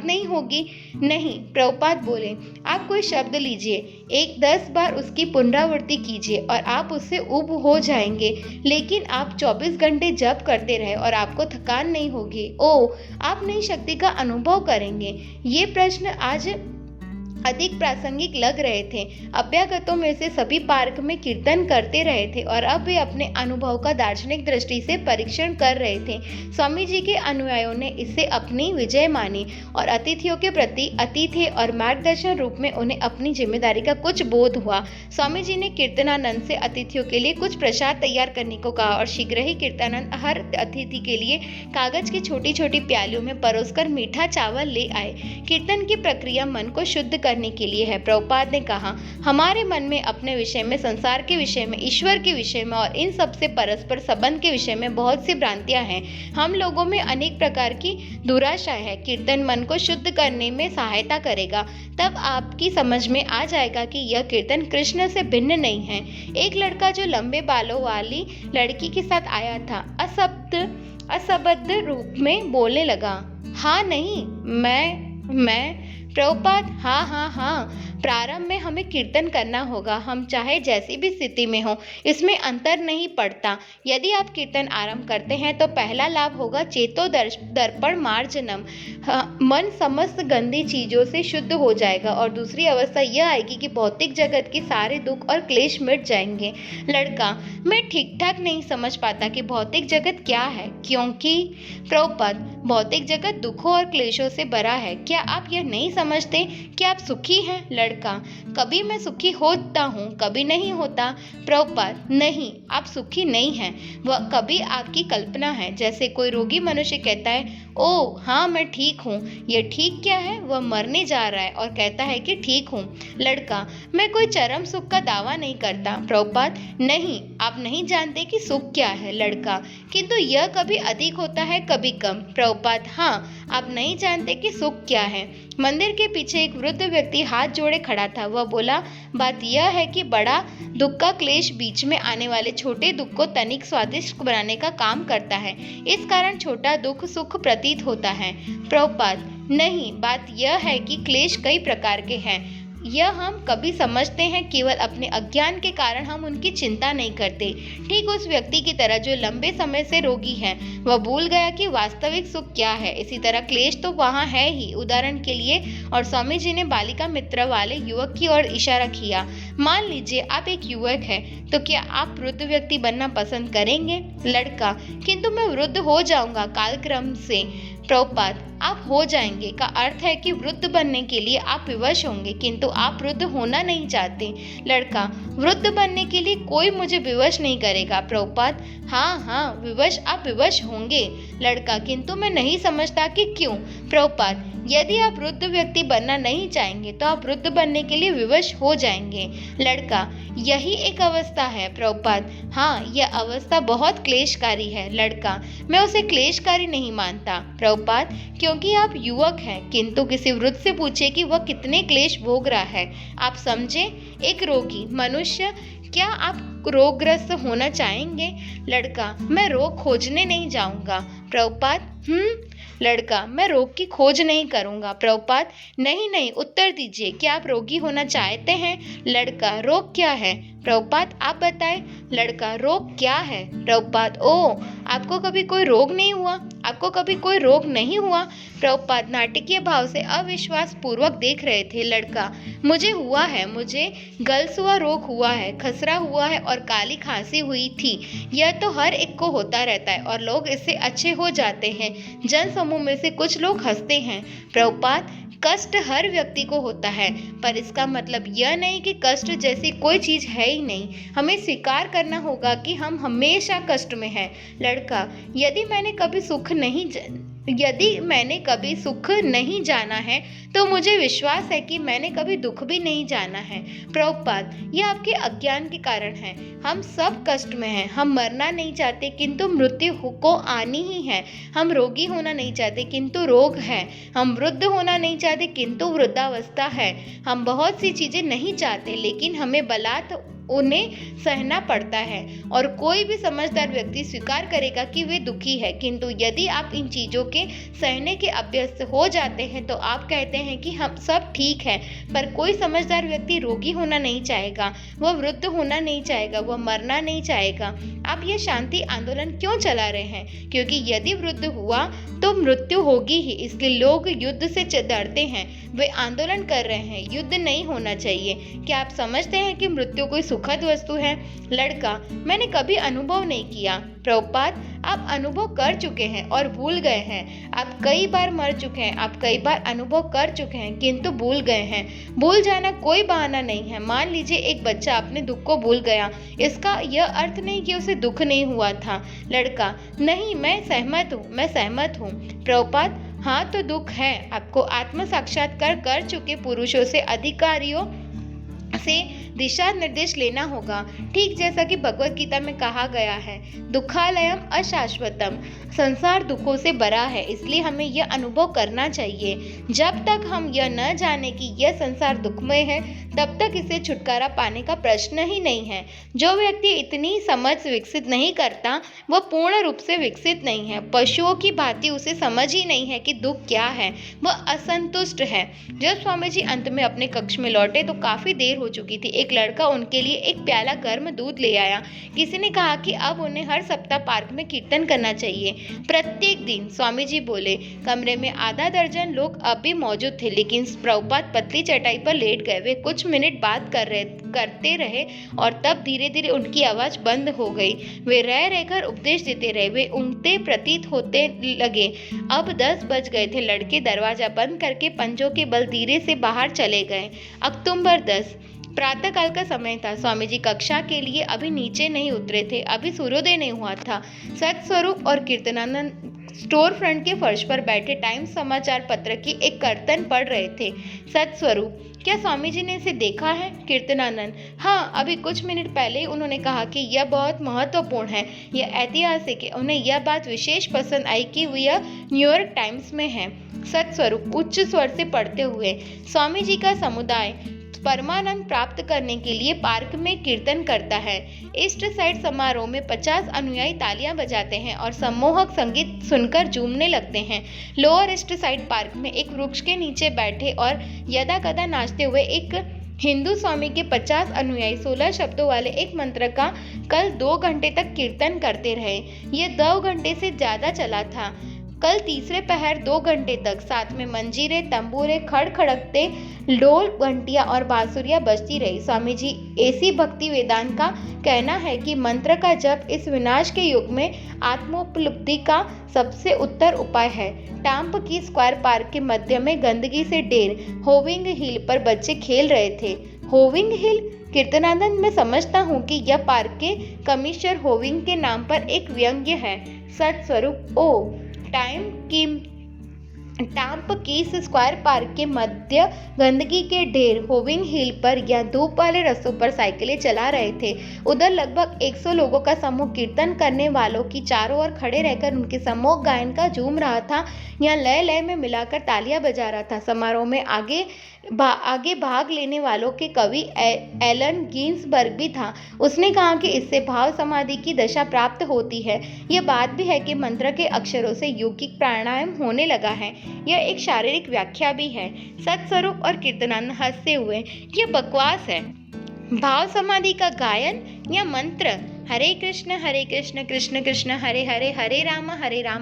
नहीं होगी? नहीं, प्रभुपाद बोले, आप कोई शब्द लीजिए, 10 बार उसकी पुनरावृत्ति कीजिए और आप उससे उब हो जाएंगे। लेकिन आप 24 घंटे जप करते रहे और आपको थकान नहीं होगी। ओह, आप नई शक्ति का अनुभव करेंगे। ये प्रश्न आज अधिक प्रासंगिक लग रहे थे। अभ्यागतों में से सभी पार्क में कीर्तन करते रहे थे और अब वे अपने अनुभव का दार्शनिक दृष्टि से परीक्षण कर रहे थे। स्वामी जी के अनुयायियों ने इसे अपनी विजय मानी और अतिथियों के प्रति अतिथि और मार्गदर्शन रूप में उन्हें अपनी जिम्मेदारी का कुछ बोध हुआ। स्वामी जी ने कीर्तनानंद से अतिथियों के लिए कुछ प्रसाद तैयार करने को कहा और शीघ्र ही कीर्तनानंद हर अतिथि के लिए कागज की छोटी छोटी प्यालियों में परोसकर मीठा चावल ले आए। कीर्तन की प्रक्रिया मन को शुद्ध करने के लिए है। प्रभुपाद ने कहा, हमारे मन में अपने विषय में, संसार के विषय में, ईश्वर के विषय में और इन सबसे परस्पर संबंध के विषय में बहुत सी भ्रांतियां हैं। हम लोगों में अनेक प्रकार की दुराशाएं है। कीर्तन मन को शुद्ध करने में सहायता करेगा। तब आपकी समझ में आ जाएगा कि यह कीर्तन कृष्ण से भिन्न नहीं है। एक लड़का जो लंबे बालों वाली लड़की के साथ आया था असंबद्ध रूप में बोलने लगा, हाँ नहीं, मैं प्रभुपाद, हाँ, प्रारंभ में हमें कीर्तन करना होगा, हम चाहे जैसी भी स्थिति में हो, इसमें अंतर नहीं पड़ता। यदि आप कीर्तन आरंभ करते हैं तो पहला लाभ होगा चेतो दर्पण मार्जनम, मन समस्त गंदी चीजों से शुद्ध हो जाएगा और दूसरी अवस्था यह आएगी कि भौतिक जगत के सारे दुख और क्लेश मिट जाएंगे। लड़का, मैं ठीक ठाक नहीं समझ पाता कि भौतिक जगत क्या है, क्योंकि प्रभुपाद, भौतिक जगत दुखों और क्लेशों से भरा है। क्या आप यह नहीं समझते कि आप सुखी हैं? लड़का, कभी मैं सुखी होता हूँ, कभी नहीं होता। प्रभुपाद, नहीं, आप सुखी नहीं हैं, वह कभी आपकी कल्पना है। जैसे कोई रोगी मनुष्य कहता है, ओह हाँ मैं ठीक हूँ। यह ठीक क्या है? वह मरने जा रहा है और कहता है कि ठीक हूँ। लड़का, मैं कोई चरम सुख का दावा नहीं करता। प्रभुपाद, नहीं, आप नहीं जानते कि सुख क्या है। लड़का, किंतु यह कभी अधिक होता है, कभी कम। प्रभुपाद, हाँ, आप नहीं जानते कि सुख क्या है। मंदिर के पीछे एक वृद्ध व्यक्ति हाथ जोड़े खड़ा था। वह बोला, बात यह है कि बड़ा दुख का क्लेश बीच में आने वाले छोटे दुख को तनिक स्वादिष्ट बनाने का काम करता है। इस कारण छोटा दुख सुख प्रतीत होता है। प्रभुपाद, नहीं, बात यह है कि क्लेश कई प्रकार के हैं। यह हम कभी समझते हैं, केवल अपने अज्ञान के कारण हम उनकी चिंता नहीं करते। ठीक उस व्यक्ति की तरह जो लंबे समय से रोगी है, वह भूल गया कि वास्तविक सुख क्या है। इसी तरह क्लेश तो वहाँ है ही। उदाहरण के लिए, और स्वामी जी ने बालिका मित्र वाले युवक की ओर इशारा किया। मान लीजिए आप एक युवक है, तो क्या आप वृद्ध व्यक्ति बनना पसंद करेंगे? लड़का, किंतु मैं वृद्ध हो जाऊंगा कालक्रम से। प्रभुपाद, आप हो जाएंगे का अर्थ है कि वृद्ध बनने के लिए आप विवश होंगे, किंतु आप वृद्ध होना नहीं चाहते। लड़का, वृद्ध बनने के लिए कोई मुझे विवश नहीं करेगा। प्रभुपाद, हाँ हाँ, विवश आप विवश होंगे। लड़का, किंतु मैं नहीं समझता कि क्यों। प्रभुपाद, यदि आप वृद्ध व्यक्ति बनना नहीं चाहेंगे तो आप वृद्ध बनने के लिए विवश हो जाएंगे। लड़का, यही एक अवस्था है। प्रभुपाद, हाँ, यह अवस्था बहुत क्लेशकारी है। लड़का, मैं उसे क्लेशकारी नहीं मानता। प्रभुपाद, क्योंकि आप युवक हैं, किंतु किसी वृद्ध से पूछे कि वह कितने क्लेश भोग रहा है। आप समझे, एक रोगी मनुष्य, क्या आप रोगग्रस्त होना चाहेंगे? लड़का, मैं रोग खोजने नहीं जाऊंगा। प्रभुपाद, लड़का, मैं रोग की खोज नहीं करूंगा। प्रभुपाद, नहीं नहीं, उत्तर दीजिए, क्या आप रोगी होना चाहते हैं? लड़का, रोग क्या है? प्रभुपाद, आप बताएं। लड़का, रोग क्या है? प्रभुपाद, ओह, आपको कभी कोई रोग नहीं हुआ? आपको कभी कोई रोग नहीं हुआ? प्रभुपाद नाटकीय भाव से अविश्वास पूर्वक देख रहे थे। लड़का, मुझे हुआ है, मुझे गलसुआ रोग हुआ है, खसरा हुआ है और काली खांसी हुई थी। यह तो हर एक को होता रहता है और लोग इससे अच्छे हो जाते हैं। जन समूह में से कुछ लोग हंसते हैं। प्रभुपाद, कष्ट हर व्यक्ति को होता है, पर इसका मतलब यह नहीं कि कष्ट जैसी कोई चीज है ही नहीं। हमें स्वीकार करना होगा कि हम हमेशा कष्ट में हैं। लड़का, यदि मैंने कभी सुख नहीं जाना है तो मुझे विश्वास है कि मैंने कभी दुख भी नहीं जाना है। प्रभुपाद, यह आपके अज्ञान के कारण है। हम सब कष्ट में हैं। हम मरना नहीं चाहते, किंतु मृत्यु को आनी ही है। हम रोगी होना नहीं चाहते, किंतु रोग है। हम वृद्ध होना नहीं चाहते, किंतु वृद्धावस्था है। हम बहुत सी चीजें नहीं चाहते, लेकिन हमें बलात् उन्हें सहना पड़ता है। और कोई भी समझदार व्यक्ति स्वीकार करेगा कि वे दुखी है, किंतु यदि आप इन चीजों के सहने के अभ्यस्त हो जाते हैं तो आप कहते हैं कि हम सब ठीक है। पर कोई समझदार व्यक्ति रोगी होना नहीं चाहेगा, वह वृद्ध होना नहीं चाहेगा, वह मरना नहीं चाहेगा। आप यह शांति आंदोलन क्यों चला रहे हैं? क्योंकि यदि वृद्ध हुआ तो मृत्यु होगी ही, इसलिए लोग युद्ध से डरते हैं। वे आंदोलन कर रहे हैं, युद्ध नहीं होना चाहिए। क्या आप समझते हैं कि मृत्यु कोई सुखद वस्तु है? लड़का, मैंने कभी अनुभव नहीं किया। प्रभुपाद, आप अनुभव कर चुके हैं और भूल गए हैं। आप कई बार मर चुके हैं, आप कई बार अनुभव कर चुके हैं, किंतु भूल गए हैं। भूल जाना कोई बहाना नहीं है। मान लीजिए एक बच्चा अपने दुख को भूल गया, इसका यह अर्थ नहीं कि उसे दुख नहीं हुआ था। लड़का, नहीं, मैं सहमत हूँ। प्रभुपाद, हाँ, तो दुख है। आपको आत्म साक्षात्कार कर चुके पुरुषों से, अधिकारियों से दिशा निर्देश लेना होगा। ठीक जैसा कि भगवत गीता में कहा गया है, दुखालयम अशाश्वतम, संसार दुखों से भरा है, इसलिए हमें यह अनुभव करना चाहिए। जब तक हम यह न जाने कि यह संसार दुखमय है, तब तक इसे छुटकारा पाने का प्रश्न ही नहीं है। जो व्यक्ति इतनी समझ विकसित नहीं करता, वह पूर्ण रूप से विकसित नहीं है। पशुओं की भांति उसे समझ ही नहीं है कि दुख क्या है। वह असंतुष्ट है। जब स्वामी जी अंत में अपने कक्ष में लौटे तो काफी देर हो चुकी थी। एक लड़का उनके लिए एक प्याला गर्म दूध ले आया। किसी ने कहा कि अब उन्हें हर सप्ताह पार्क में कीर्तन करना चाहिए, प्रत्येक दिन। स्वामी जी बोले। कमरे में आधा दर्जन लोग अब भी मौजूद थे, लेकिन प्रभुपाद पतली चटाई पर लेट गए। वे कुछ मिनट बात करते रहे और तब धीरे धीरे उनकी आवाज बंद हो गई। वे रह रहकर उपदेश देते रहे। वे ऊँघते प्रतीत होते लगे। अब 10 बज गए थे। लड़के दरवाजा बंद करके पंजों के बल धीरे से बाहर चले गए। अक्टूबर 10 प्रातःकाल का समय था। स्वामी जी कक्षा के लिए अभी नीचे नहीं उतरे थे। अभी सूर्योदय नहीं हुआ था। सतस्वरूप और कीर्तनानंद स्टोर फ्रंट के फर्श पर बैठे टाइम्स समाचार पत्र की एक कर्तन पढ़ रहे थे। सतस्वरूप, क्या स्वामी जी ने इसे देखा है? कीर्तनानंद, हाँ, अभी कुछ मिनट पहले ही उन्होंने कहा कि यह बहुत महत्वपूर्ण है, यह ऐतिहासिक है। उन्हें यह बात विशेष पसंद आई कि यह न्यूयॉर्क टाइम्स में है। सतस्वरूप उच्च स्वर से पढ़ते हुए, स्वामी जी का समुदाय परमानंद प्राप्त करने के लिए पार्क में कीर्तन करता है। ईस्ट साइड समारोह में 50 अनुयायी तालियां बजाते हैं और सम्मोहक संगीत सुनकर झूमने लगते हैं। लोअर ईस्ट साइड पार्क में एक वृक्ष के नीचे बैठे और यदा कदा नाचते हुए एक हिंदू स्वामी के 50 अनुयायी 16 शब्दों वाले एक मंत्र का कल 2 घंटे तक कीर्तन करते रहे। यह 2 घंटे से ज्यादा चला था। कल तीसरे पहर 2 घंटे तक साथ में मंजीरे, तंबूरे खड़खड़कते, ढोल, घंटियां और बांसुरियां बजती रही। स्वामी जी एसी भक्ति वेदांत का कहना है कि मंत्र का जप इस विनाश के युग में आत्मोपलब्धि का सबसे उत्तर उपाय है। टाम्प की स्क्वायर पार्क के मध्य में गंदगी से ढेर होविंग हिल पर बच्चे खेल रहे थे। होविंग हिल? कीर्तनानंद, मैं समझता हूँ कि यह पार्क के कमिश्नर होविंग के नाम पर एक व्यंग्य है। सतस्वरूप, ओ, टाम्प कीस स्क्वायर पार्क के मध्य गंदगी के ढेर होविंग हिल पर या धूप वाले रस्तों पर साइकिलें चला रहे थे। उधर लगभग 100 लोगों का समूह कीर्तन करने वालों की चारों ओर खड़े रहकर उनके सम्मोहक गायन का झूम रहा था या लय लय में मिलाकर तालियां बजा रहा था। समारोह में आगे भाग लेने वालों के कवि एलन गिन्सबर्ग भी था। उसने कहा कि इससे भाव समाधि की दशा प्राप्त होती है। यह बात भी है कि मंत्र के अक्षरों से यौगिक प्राणायाम होने लगा है। यह एक शारीरिक व्याख्या भी है। सतस्वरूप और कीर्तनानंद हंसते हुए, यह बकवास है। भाव समाधि का गायन या मंत्र? हरे कृष्ण कृष्ण कृष्ण हरे हरे, हरे राम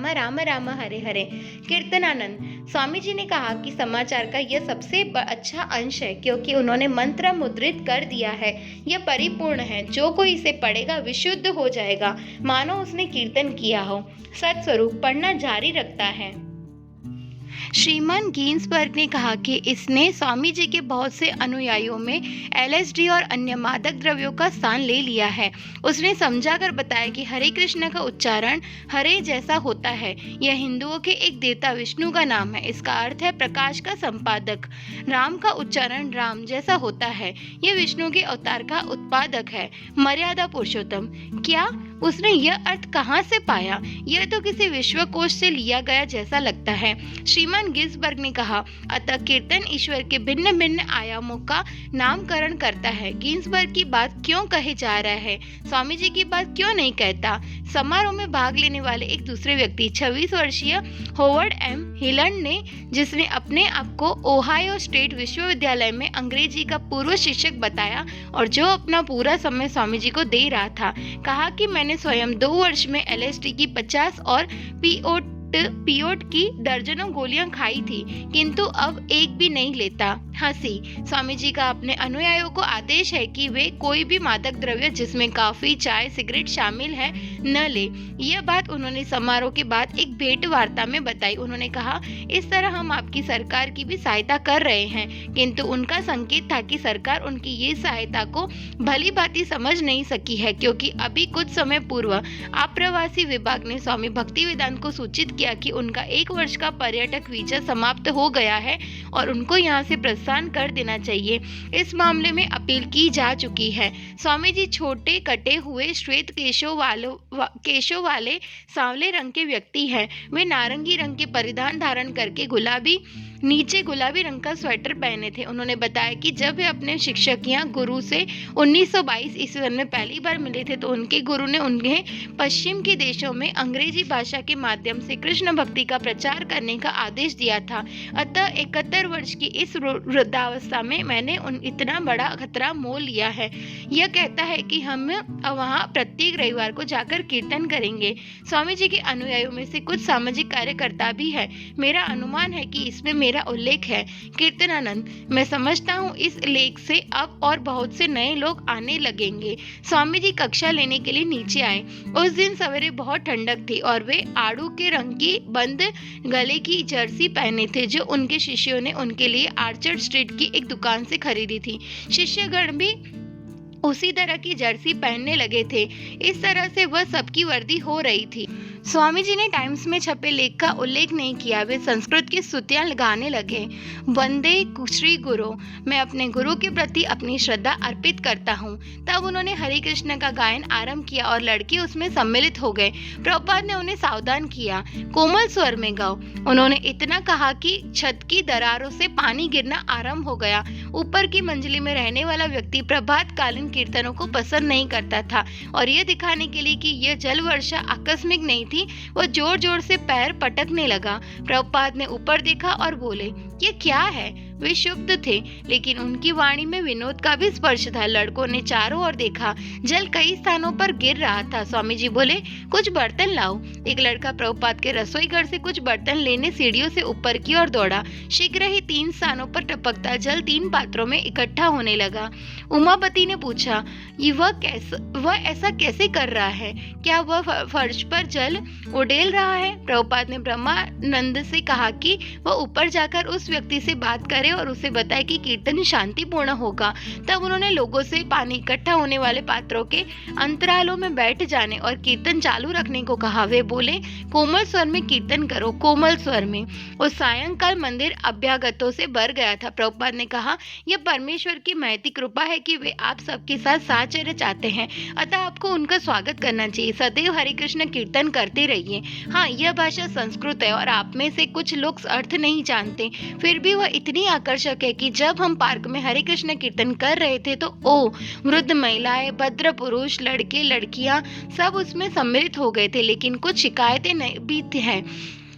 राम राम हरे हरे। कीर्तनानंद, स्वामी जी ने कहा कि समाचार का यह सबसे अच्छा अंश है क्योंकि उन्होंने मंत्र मुद्रित कर दिया है। यह परिपूर्ण है। जो कोई इसे पढ़ेगा विशुद्ध हो जाएगा, मानो उसने कीर्तन किया हो। सतस्वरूप पढ़ना जारी रखता है। श्रीमान गिन्सबर्ग ने कहा कि इसने स्वामी जी के बहुत से अनुयायियों में LSD और अन्य मादक द्रव्यों का स्थान ले लिया है। उसने समझाकर बताया कि हरे कृष्ण का उच्चारण हरे जैसा होता है। यह हिंदुओं के एक देवता विष्णु का नाम है। इसका अर्थ है प्रकाश का संपादक। राम का उच्चारण राम जैसा होता है। यह विष्णु के अवतार का उत्पादक है, मर्यादा पुरुषोत्तम। क्या उसने यह अर्थ कहाँ से पाया? यह तो किसी विश्वकोश से लिया गया जैसा लगता है। श्रीमान गिन्सबर्ग ने कहा, अतः कीर्तन ईश्वर के भिन्न भिन्न आयामों का नामकरण करता है। गिन्सबर्ग की बात क्यों कहे जा रहा है, स्वामी जी की बात क्यों नहीं कहता? समारोह में भाग लेने वाले एक दूसरे व्यक्ति 26 वर्षीय होवर्ड एम हिलैंड ने, जिसने अपने आप को ओहायो स्टेट विश्वविद्यालय में अंग्रेजी का पूर्व शिक्षक बताया और जो अपना पूरा समय स्वामी जी को दे रहा था, कहा कि मैंने स्वयं 2 वर्ष में LSD की 50 और पीओट की दर्जनों गोलियां खाई थी, किंतु अब एक भी नहीं लेता। हंसी। स्वामी जी का अपने अनुयायियों को आदेश है कि वे कोई भी मादक द्रव्य जिसमें कॉफी, चाय, सिगरेट शामिल है न ले। यह बात उन्होंने समारोह के बाद एक भेंट वार्ता में बताई। उन्होंने कहा, इस तरह हम आपकी सरकार की भी सहायता कर रहे हैं, किंतु उनका संकेत था कि सरकार उनकी ये सहायता को भली भांति समझ नहीं सकी है, क्योंकि अभी कुछ समय पूर्व आप्रवासी विभाग ने स्वामी भक्ति वेदांत को सूचित किया कि उनका 1 वर्ष का पर्यटक वीजा समाप्त हो गया है और उनको यहाँ से प्रस्थान कर देना चाहिए। इस मामले में अपील की जा चुकी है। स्वामी जी छोटे कटे हुए श्वेत केशों वाले सांवले रंग के व्यक्ति हैं। वे नारंगी रंग के परिधान धारण करके नीचे गुलाबी रंग का स्वेटर पहने थे। उन्होंने बताया कि जब वे अपने शिक्षक या गुरु से 1922 ईस्वी में पहली बार मिले थे तो उनके गुरु ने उन्हें पश्चिम के देशों में अंग्रेजी भाषा के माध्यम से कृष्ण भक्ति का प्रचार करने का आदेश दिया था। अतः 71 वर्ष की इस वृद्धावस्था में मैंने इतना बड़ा खतरा मोल लिया है। यह कहता है कि हम वहाँ प्रत्येक रविवार को जाकर कीर्तन करेंगे। स्वामी जी के अनुयायियों में से कुछ सामाजिक कार्यकर्ता भी है। मेरा अनुमान है कि इसमें मेरा उल्लेख है। कीर्तनानंद, मैं समझता हूँ इस लेख से अब और बहुत से नए लोग आने लगेंगे। स्वामी जी कक्षा लेने के लिए नीचे आए। उस दिन सवेरे बहुत ठंडक थी और वे आड़ू के रंग की बंद गले की जर्सी पहने थे जो उनके शिष्यों ने उनके लिए आर्चर्ड स्ट्रीट की एक दुकान से खरीदी थी। शिष्यगण भी उसी तरह की जर्सी पहनने लगे थे। इस तरह से वह सबकी वर्दी हो रही थी। स्वामी जी ने टाइम्स में छपे लेख का उल्लेख नहीं किया। वे संस्कृत की स्तुतियां गाने लगे। वंदे श्री गुरु, मैं अपने गुरु के प्रति अपनी श्रद्धा अर्पित करता हूँ। तब उन्होंने हरे कृष्ण का गायन आरंभ किया और लड़के उसमें सम्मिलित हो गए। प्रभुपाद ने उन्हें सावधान किया, कोमल स्वर में गाओ। उन्होंने इतना कहा कि छत की दरारों से पानी गिरना आरंभ हो गया। ऊपर की मंजिली में रहने वाला व्यक्ति प्रभात कालीन कीर्तनों को पसंद नहीं करता था और यह दिखाने के लिए कि यह जल वर्षा आकस्मिक नहीं थी, वह जोर जोर से पैर पटकने लगा। प्रभुपाद ने ऊपर देखा और बोले, ये क्या है? वे शुद्ध थे, लेकिन उनकी वाणी में विनोद का भी स्पर्श था। लड़कों ने चारों ओर देखा। जल कई स्थानों पर गिर रहा था। स्वामी जी बोले, कुछ बर्तन लाओ। एक लड़का प्रभुपाद के रसोई घर से कुछ बर्तन लेने सीढ़ियों से ऊपर की ओर दौड़ा। शीघ्र ही 3 स्थानों पर टपकता जल 3 पात्रों में इकट्ठा होने लगा। उमापति ने पूछा, वह ऐसा कैसे कर रहा है? क्या वह फर्श पर जल उड़ेल रहा है? प्रभुपाद ने ब्रह्मानंद से कहा कि वह ऊपर जाकर उस व्यक्ति से बात करे और उसे बताए कि कीर्तन शांतिपूर्ण होगा। तब उन्होंने लोगों से पानी इकट्ठा होने वाले पात्रों के अंतरालों में बैठ जाने और कीर्तन चालू रखने को कहा। वे बोले, कोमल स्वर में कीर्तन करो, कोमल स्वर में। उस सायंकाल मंदिर अभ्यागतों से भर गया था। प्रभुपाद ने कहा, यह परमेश्वर की महती कृपा है कि वे आप सबके साथ साहचर्य चाहते हैं, अतः आपको उनका स्वागत करना चाहिए। सदैव हरे कृष्ण कीर्तन करते रहिए। हाँ, यह भाषा संस्कृत है और आप में से कुछ लोग अर्थ नहीं जानते, फिर भी वह इतनी आकर्षक है कि जब हम पार्क में हरे कृष्ण कीर्तन कर रहे थे तो वृद्ध महिलाएं, भद्र पुरुष, लड़के लड़कियां सब उसमें सम्मिलित हो गए थे। लेकिन कुछ शिकायतें भी हैं।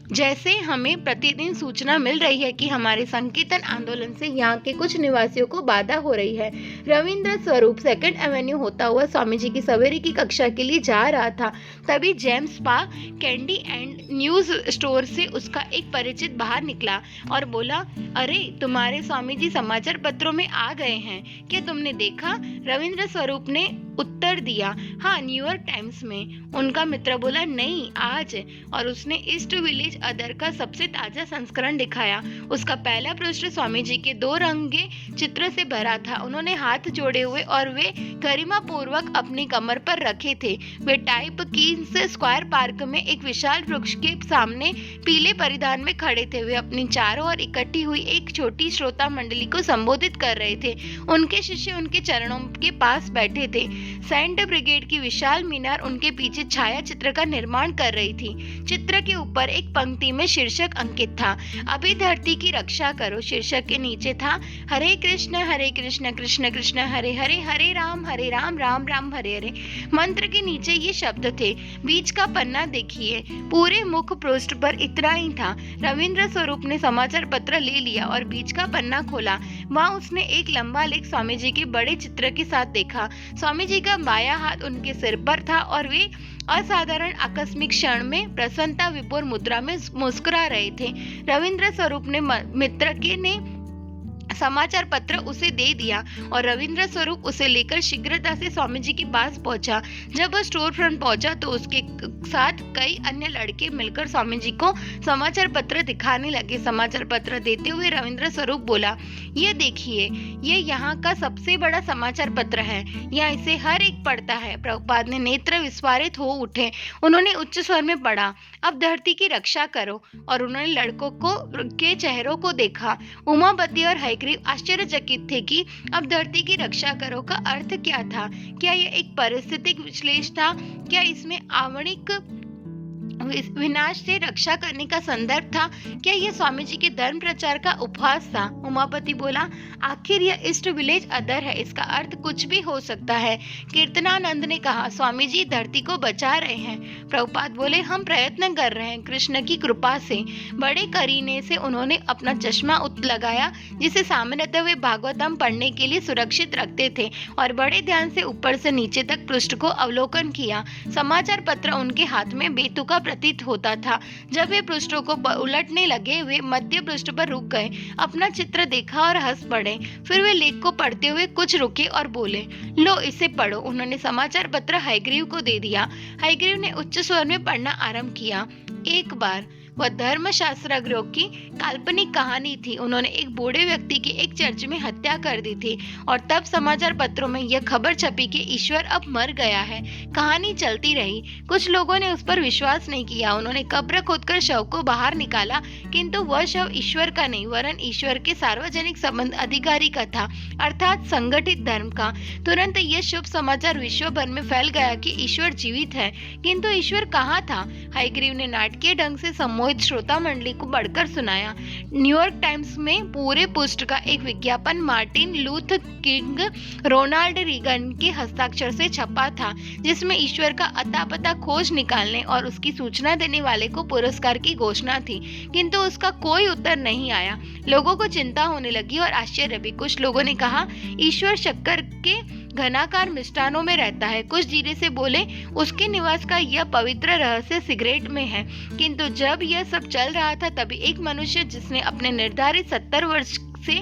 जैसे हमें प्रतिदिन सूचना मिल रही है कि हमारे संकीर्तन आंदोलन से यहाँ के कुछ निवासियों को बाधा हो रही है। रविंद्र स्वरूप 2nd एवेन्यू होता हुआ स्वामी जी की सवेरे की कक्षा के लिए जा रहा था। तभी जेम्स पा कैंडी एंड न्यूज स्टोर से उसका एक परिचित बाहर निकला और बोला, अरे तुम्हारे स्वामी जी समाचार पत्रों में आ गए हैं, क्या तुमने देखा? रविंद्र स्वरूप ने उत्तर दिया, हाँ, न्यूयॉर्क टाइम्स में। उनका मित्र बोला, नहीं, आज। और उसने ईस्ट विलेज अदर का सबसे ताजा संस्करण दिखाया। उसका पहला पृष्ठ स्वामी जी के 2 रंगे चित्र से भरा था। उन्होंने हाथ जोड़े हुए और वे गरिमा पूर्वक अपनी कमर पर रखे थे। वे टाइप कीन्स स्क्वायर पार्क में एक विशाल वृक्ष के सामने पीले परिधान में खड़े थे। वे अपनी चारों ओर इकट्ठी हुई एक छोटी श्रोता मंडली को संबोधित कर रहे थे। उनके शिष्य उनके चरणों के पास बैठे थे। सेंट ब्रिगेड की विशाल मीनार उनके पीछे छाया चित्र का निर्माण कर रही थी। चित्र के ऊपर एक पंक्ति में शीर्षक अंकित था, अभी धरती की रक्षा करो। शीर्षक के नीचे था, हरे कृष्ण कृष्ण कृष्ण हरे हरे, हरे राम राम राम हरे हरे। मंत्र के नीचे ये शब्द थे। बीच का पन्ना देखिए, पूरे मुख पृष्ठ पर इतना ही था। रविंद्र स्वरूप ने समाचार पत्र ले लिया और बीच का पन्ना खोला। वहां उसने एक लंबा लेख स्वामी जी के बड़े चित्र के साथ देखा। स्वामी जी का बायां हाथ उनके सिर पर था और वे असाधारण आकस्मिक क्षण में प्रसन्नता विभोर मुद्रा में मुस्कुरा रहे थे। रविंद्र स्वरूप ने मित्र के ने समाचार पत्र उसे दे दिया और रविंद्र स्वरूप उसे लेकर शीघ्रता से स्वामी जी के पास पहुंचा। जब वह स्टोर फ्रंट पहुंचा तो उसके साथ कई अन्य लड़के मिलकर स्वामी जी को समाचार पत्र दिखाने लगे। समाचार पत्र देते हुए रविंद्र स्वरूप बोला, ये देखिए, ये यहाँ का सबसे बड़ा समाचार पत्र है, यहाँ इसे हर एक पढ़ता है। प्रभुपाद ने नेत्र विस्फारित हो उठे। उन्होंने उच्च स्वर में पढ़ा, अब धरती की रक्षा करो, और उन्होंने लड़कों के चेहरों को देखा। उमापति और हयग्रीव आश्चर्यचकित थे कि अब धरती की रक्षा करो का अर्थ क्या था। क्या यह एक पारिस्थितिक विश्लेषण था? क्या इसमें आवणिक विनाश से रक्षा करने का संदर्भ था? क्या यह स्वामी जी के धर्म प्रचार का उपहास था? उमापति बोला, आखिर यह ईस्ट विलेज अदर है, इसका अर्थ कुछ भी हो सकता है। कीर्तनानंद ने कहा, स्वामी जी धरती को बचा रहे हैं। प्रभुपाद बोले, हम प्रयत्न कर रहे हैं कृष्ण की कृपा से। बड़े करीने से उन्होंने अपना चश्मा लगाया जिसे सामान्यतः वे भागवतम पढ़ने के लिए सुरक्षित रखते थे और बड़े ध्यान से ऊपर से नीचे तक पृष्ठ को अवलोकन किया। समाचार पत्र उनके हाथ में बेतुका प्रतीत होता था। जब वे पृष्ठों को उलटने लगे, वे मध्य पृष्ठ पर रुक गए, अपना चित्र देखा और हंस पड़े। फिर वे लेख को पढ़ते हुए कुछ रुके और बोले, लो इसे पढ़ो। उन्होंने समाचार पत्र हायग्रीव को दे दिया। हायग्रीव ने उच्च स्वर में पढ़ना आरंभ किया। एक बार वह धर्मशास्त्रज्ञों की काल्पनिक कहानी थी। उन्होंने एक बूढ़े व्यक्ति की एक चर्च में हत्या कर दी थी और तब समाचार पत्रों में यह खबर छपी कि ईश्वर अब मर गया है। कहानी चलती रही। कुछ लोगों ने उस पर विश्वास नहीं किया। उन्होंने कब्र खोदकर शव को बाहर निकाला, किंतु वह शव ईश्वर का नहीं वरन ईश्वर के सार्वजनिक संबंध अधिकारी का था, अर्थात संगठित धर्म का। तुरंत यह शुभ समाचार विश्व भर में फैल गया कि ईश्वर जीवित है। किंतु ईश्वर कहाँ था? हायग्रीव ने नाटकीय ढंग से सम्मोहित श्रोता मंडली को बढ़कर सुनाया। न्यूयॉर्क टाइम्स में पूरे पृष्ठ का एक विज्ञापन Martin Luther King, Ronald Reagan के हस्ताक्षर से छपा था, जिसमें ईश्वर का अता पता खोज निकालने और उसकी सूचना देने वाले को पुरस्कार की घोषणा थी। किंतु उसका कोई उत्तर नहीं आया। लोगों को चिंता होने लगी और आश्चर्य भी। कुछ लोगों ने कहा, ईश्वर शक्कर के घनाकार मिष्टानों में रहता है। कुछ धीरे से बोले, उसके निवास का यह पवित्र रहस्य सिगरेट में है। किंतु जब यह सब चल रहा था, तभी एक मनुष्य जिसने अपने निर्धारित 70 वर्ष से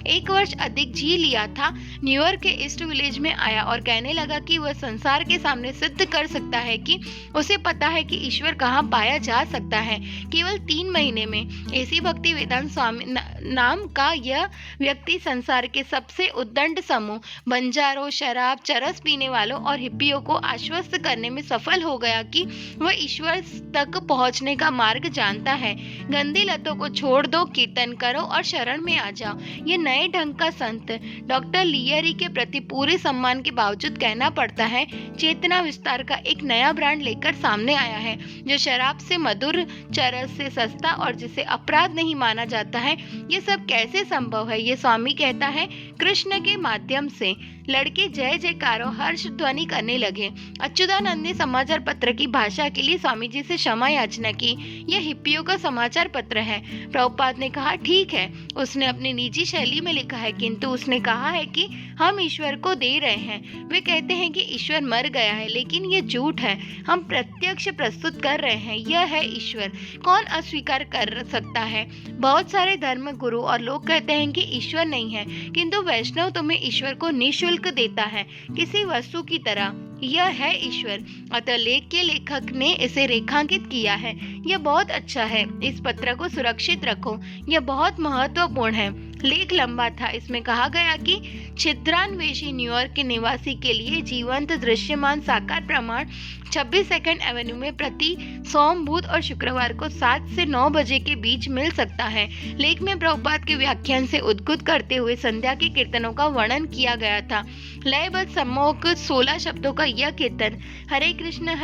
1 वर्ष अधिक जी लिया था, न्यूयॉर्क के ईस्ट विलेज में आया और कहने लगा कि वह संसार के सामने सिद्ध कर सकता है कि उसे पता है कि ईश्वर कहाँ पाया जा सकता है। केवल 3 महीने में एसी भक्ति वेदांत स्वामी नाम का यह व्यक्ति संसार के सबसे उद्दंड समूह बंजारों, शराब, चरस पीने वालों और हिप्पियों को आश्वस्त करने में सफल हो गया कि वह ईश्वर तक पहुंचने का मार्ग जानता है। गंदी लतों को छोड़ दो, कीर्तन करो और शरण में आ जाओ। ये नए ढंग का संत डॉक्टर लियरी के प्रति पूरे सम्मान के बावजूद कहना पड़ता है, चेतना विस्तार का एक नया ब्रांड लेकर सामने आया है, जो शराब से मधुर, चरस से सस्ता और जिसे अपराध नहीं माना जाता है। ये सब कैसे संभव है? ये स्वामी कहता है, कृष्ण के माध्यम से। लड़के जय जयकारों हर्ष ध्वनि करने लगे। अच्युतानंद ने समाचार पत्र की भाषा के लिए स्वामी जी से क्षमा याचना की। यह हिप्पियों का समाचार पत्र है। प्रभुपाद ने कहा, ठीक है, उसने अपनी निजी शैली में लिखा है, किंतु उसने कहा है कि हम ईश्वर को दे रहे हैं। वे कहते हैं कि ईश्वर मर गया है, लेकिन ये झूठ है। हम प्रत्यक्ष प्रस्तुत कर रहे हैं, यह है ईश्वर। कौन अस्वीकार कर सकता है? बहुत सारे धर्म गुरु और लोग कहते हैं कि ईश्वर नहीं है, किंतु वैष्णव तुम्हें ईश्वर को निःशुल्क देता है, किसी वस्तु की तरह। यह है ईश्वर। अतः लेख के लेखक ने इसे रेखांकित किया है। यह बहुत अच्छा है। इस पत्र को सुरक्षित रखो, यह बहुत महत्वपूर्ण है। लेख लंबा था। इसमें कहा गया कि छिद्रान्वेषी न्यूयॉर्क के निवासी के लिए जीवंत दृश्यमान साकार प्रमाण 26 सेकंड एवेन्यू में प्रति सोम, बुध और शुक्रवार को 7 से 9 बजे के बीच मिल सकता है। लेख में प्रभुपाद के व्याख्यान से उद्गत करते हुए संध्या के कीर्तनों का वर्णन किया गया था। लयबद्ध सम्मोहक 16 शब्दों का यह कीर्तन, हरे कृष्ण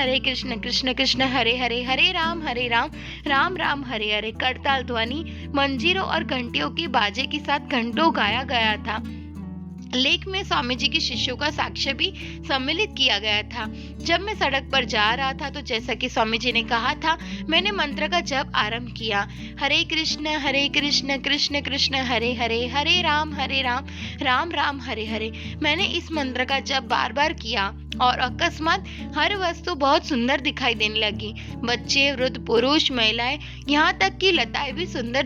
कृष्ण कृष्ण हरे हरे, हरे राम राम राम हरे हरे, करताल ध्वनि, मंजीरों और घंटियों के बाजे के साथ घंटों गाया गया था। लेख में स्वामी जी के शिष्यों का साक्ष्य भी सम्मिलित किया गया था। जब मैं सड़क पर जा रहा था तो जैसा कि स्वामी जी ने कहा था, मैंने मंत्र का जप आरंभ किया, हरे कृष्ण कृष्ण कृष्ण हरे हरे, हरे राम राम राम हरे हरे। मैंने इस मंत्र का जप बार बार किया और अकस्मात हर वस्तु बहुत सुंदर दिखाई देने लगी। बच्चे, वृद्ध, पुरुष, महिलाएं, यहाँ तक कि लताएं भी सुंदर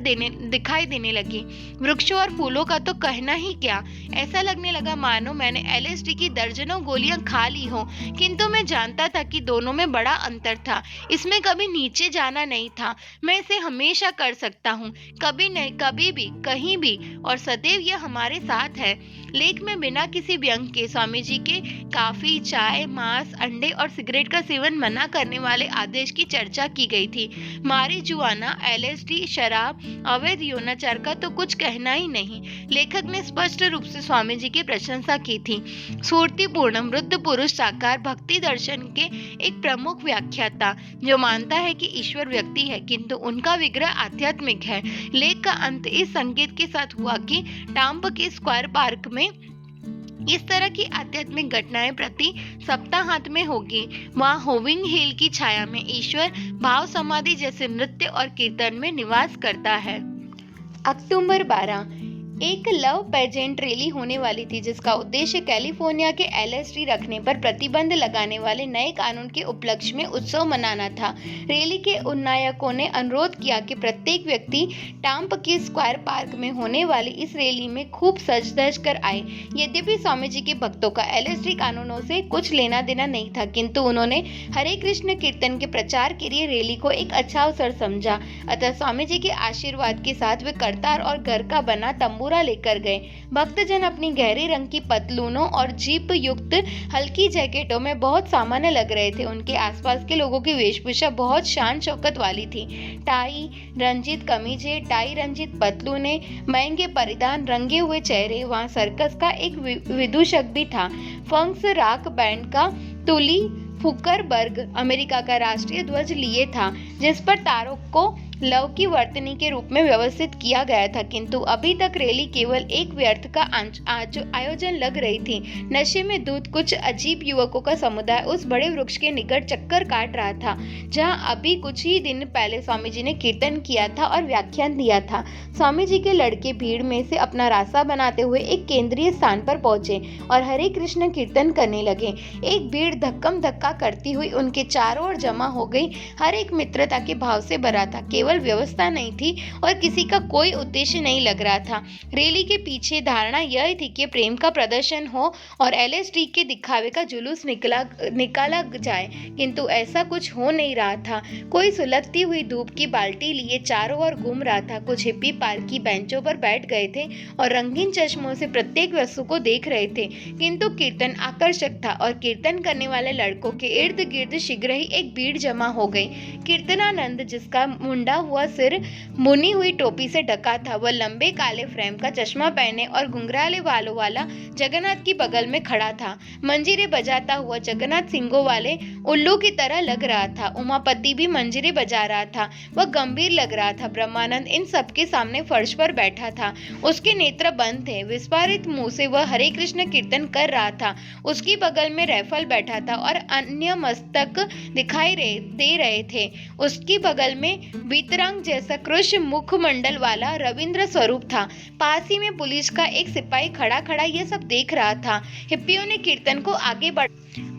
दिखाई देने लगी। वृक्षों और फूलों का तो कहना ही क्या। ऐसा लगने लगा मानो मैंने LSD की दर्जनों गोलियां खा ली हो। किंतु मैं जानता था कि दोनों में बड़ा अंतर था। इसमें कभी नीचे जाना नहीं था। मैं इसे हमेशा कर सकता हूँ, कभी नहीं, कभी भी, कहीं भी, और सदैव यह हमारे साथ है। लेख में बिना किसी व्यंग के स्वामी जी के काफी, चाय, मांस, अंडे और सिगरेट का सेवन मना करने वाले आदेश की चर्चा की गई थी। मारिजुआना, LSD, शराब, अवैध यौनाचार का तो कुछ कहना ही नहीं। लेखक ने स्पष्ट रूप से स्वामी जी की प्रशंसा की थी। स्फूर्तिपूर्ण वृद्ध पुरुष साकार भक्ति दर्शन के एक प्रमुख व्याख्याता, जो मानता है कि ईश्वर व्यक्ति है किंतु उनका विग्रह आध्यात्मिक है। लेख का अंत इस संकेत के साथ हुआ कि टाम्प के स्क्वायर पार्क में इस तरह की आध्यात्मिक घटनाएं प्रति सप्ताहांत में होगी। वहाँ होविंग हिल की छाया में ईश्वर भाव समाधि जैसे नृत्य और कीर्तन में निवास करता है। अक्टूबर 12, एक लव पेजेंट रैली होने वाली थी जिसका उद्देश्य कैलिफोर्निया के एलएसडी रखने पर प्रतिबंध लगाने वाले नए कानून के उपलक्ष्य में उत्सव मनाना था। रैली के उन्नायकों ने अनुरोध किया कि प्रत्येक व्यक्ति टाम्प के स्क्वायर पार्क में होने वाली इस रैली में खूब सज धज कर आए। यद्यपि स्वामी जी के भक्तों का एलएसडी कानूनों से कुछ लेना देना नहीं था, किंतु उन्होंने हरे कृष्ण कीर्तन के प्रचार के लिए रैली को एक अच्छा अवसर समझा। अतः स्वामी जी के आशीर्वाद के साथ वे करतार और घर का बना तंबूरा लेकर गए। भक्तजन अपनी गहरे रंग की पतलूनों और जीप युक्त हल्की जैकेटों में बहुत सामान्य लग रहे थे। उनके आसपास के लोगों की वेशभूषा बहुत शान शौकत वाली थी। टाई रंजित कमीजें, टाई रंजित पतलूनें, महंगे परिधान, रंगे हुए चेहरे। वहां सर्कस का एक विदूषक भी था। फंक्स रॉक बैंड का तुली फुकरबर्ग अमेरिका का राष्ट्रीय ध्वज लिए था, जिस पर तारों को लव की वर्तनी के रूप में व्यवस्थित किया गया था। किंतु अभी तक रैली केवल एक व्यर्थ का आयोजन लग रही थी। नशे में धुत कुछ अजीब युवकों का समुदाय उस बड़े वृक्ष के निकट चक्कर काट रहा था, जहां अभी कुछ ही दिन पहले स्वामी जी ने कीर्तन किया था और व्याख्यान दिया था। स्वामी जी के लड़के भीड़ में से अपना रास्ता बनाते हुए एक केंद्रीय स्थान पर पहुंचे और हरे कृष्ण कीर्तन करने लगे। एक भीड़ धक्कम धक्का करती हुई उनके चारों ओर जमा हो गई। हर एक मित्रता के भाव से भरा था। केवल व्यवस्था नहीं थी और किसी का कोई उद्देश्य नहीं लग रहा था। रैली के पीछे धारणा यह थी कि प्रेम का प्रदर्शन हो और एलएसडी के दिखावे का जुलूस निकाला जाए, किंतु ऐसा कुछ हो नहीं रहा था। कोई सुलगती हुई धूप की बाल्टी लिए चारों ओर घूम रहा था। कुछ हिप्पी पार्क की बेंचों पर बैठ गए थे और रंगीन चश्मों से प्रत्येक वस्तु को देख रहे थे। किंतु कीर्तन आकर्षक था और कीर्तन करने वाले लड़कों के इर्द गिर्द शीघ्र ही एक भीड़ जमा हो गई। कीर्तनानंद, जिसका मुंडा हुआ सिर मुनी हुई टोपी से ढका था, वह लंबे काले फ्रेम का चश्मा पहने और घुंघराले बालों वाला जगन्नाथ की बगल में खड़ा था। मंजीरे बजाता हुआ जगन्नाथ सिंगों वाले उल्लू की तरह लग रहा था। उमापति भी मंजीरे बजा रहा था। वह गंभीर लग रहा था। ब्रह्मानंद इन सबके सामने फर्श पर बैठा था। उसके नेत्र बंद थे। विस्फारित मुंह से वह हरे कृष्ण कीर्तन कर रहा था। उसकी बगल में रैफल बैठा था और अन्य मस्तक दिखाई दे रहे थे। उसकी बगल में वीतराग जैसा कृष्ण मुखमंडल वाला रविंद्र स्वरूप था। पास ही में पुलिस का एक सिपाही खड़ा खड़ा यह सब देख रहा था। हिप्पियों ने कीर्तन को आगे बढ़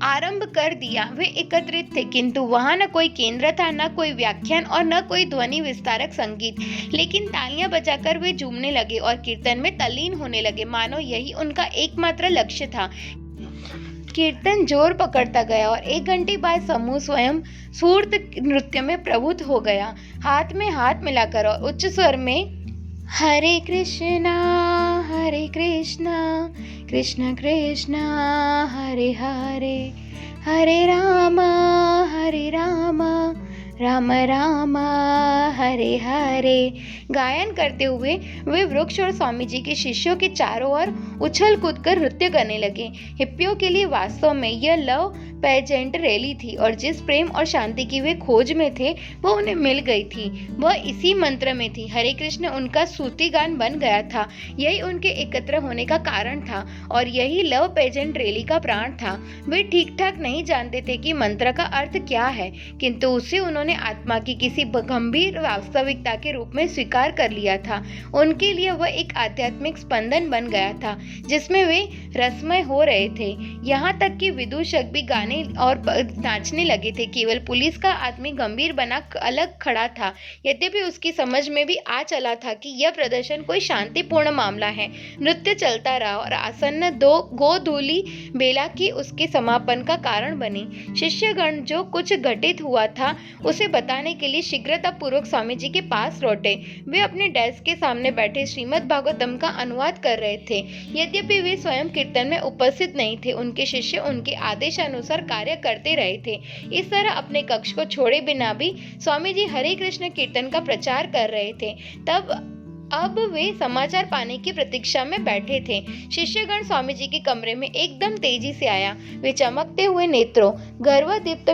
आरंभ कर दिया। वे एकत्रित थे, किंतु वहां न कोई केंद्र था, न कोई व्याख्यान और न कोई ध्वनि विस्तारक संगीत। लेकिन तालियां बजाकर वे झूमने लगे और कीर्तन में तल्लीन होने लगे, मानो यही उनका एकमात्र लक्ष्य था। कीर्तन जोर पकड़ता गया और 1 घंटे बाद समूह स्वयं सूर्त नृत्य में प्रवृत्त हो गया, हाथ में हाथ मिलाकर और उच्च स्वर में हरे कृष्णा कृष्ण कृष्ण हरे हरे, हरे राम राम राम हरे हरे गायन करते हुए वे वृक्ष और स्वामी जी के शिष्यों के चारों ओर उछल कूद कर नृत्य करने लगे। हिप्पियों के लिए वास्तव में यह लव पेजेंट रैली थी और जिस प्रेम और शांति की वे खोज में थे वह उन्हें मिल गई थी। वह इसी मंत्र में थी। हरे कृष्ण उनका सूती गान बन गया था। यही उनके एकत्र होने का कारण था और यही लव पेजेंट रैली का प्राण था। वे ठीक ठाक नहीं जानते थे कि मंत्र का अर्थ क्या है, किंतु उसे उन्होंने आत्मा की किसी गंभीर वास्तविकता के रूप में स्वीकार कर लिया था। उनके लिए वह एक आध्यात्मिक स्पंदन बन गया था जिसमें वे रसमय हो रहे थे। यहाँ तक कि विदूषक भी गाने और नाचने लगे थे। केवल पुलिस का आदमी गंभीर बना अलग खड़ा था। यद्यपि उसकी समझ में भी आ चला था कि यह प्रदर्शन कोई शांतिपूर्ण मामला है। नृत्य चलता रहा और आसन्न गोधूली बेला की उसके समापन का कारण बनी। शिष्यगण जो कुछ घटित हुआ था उसे बताने के लिए शीघ्रता पूर्वक स्वामी जी के पास लौटे। वे अपने डेस्क के सामने बैठे श्रीमद् भागवतम का अनुवाद कर रहे थे। यद्यपि वे स्वयं कीर्तन में उपस्थित नहीं थे, उनके शिष्य उनके आदेशानुसार कार्य करते रहे थे। इस तरह अपने कक्ष को छोड़े बिना भी स्वामी जी हरे कृष्ण कीर्तन का प्रचार कर रहे थे। अब वे समाचार पाने की प्रतीक्षा में बैठे थे। शिष्यगण स्वामी जी के कमरे में एकदम तेजी से आया। वे चमकते हुए नेत्रों, गर्वदीप्त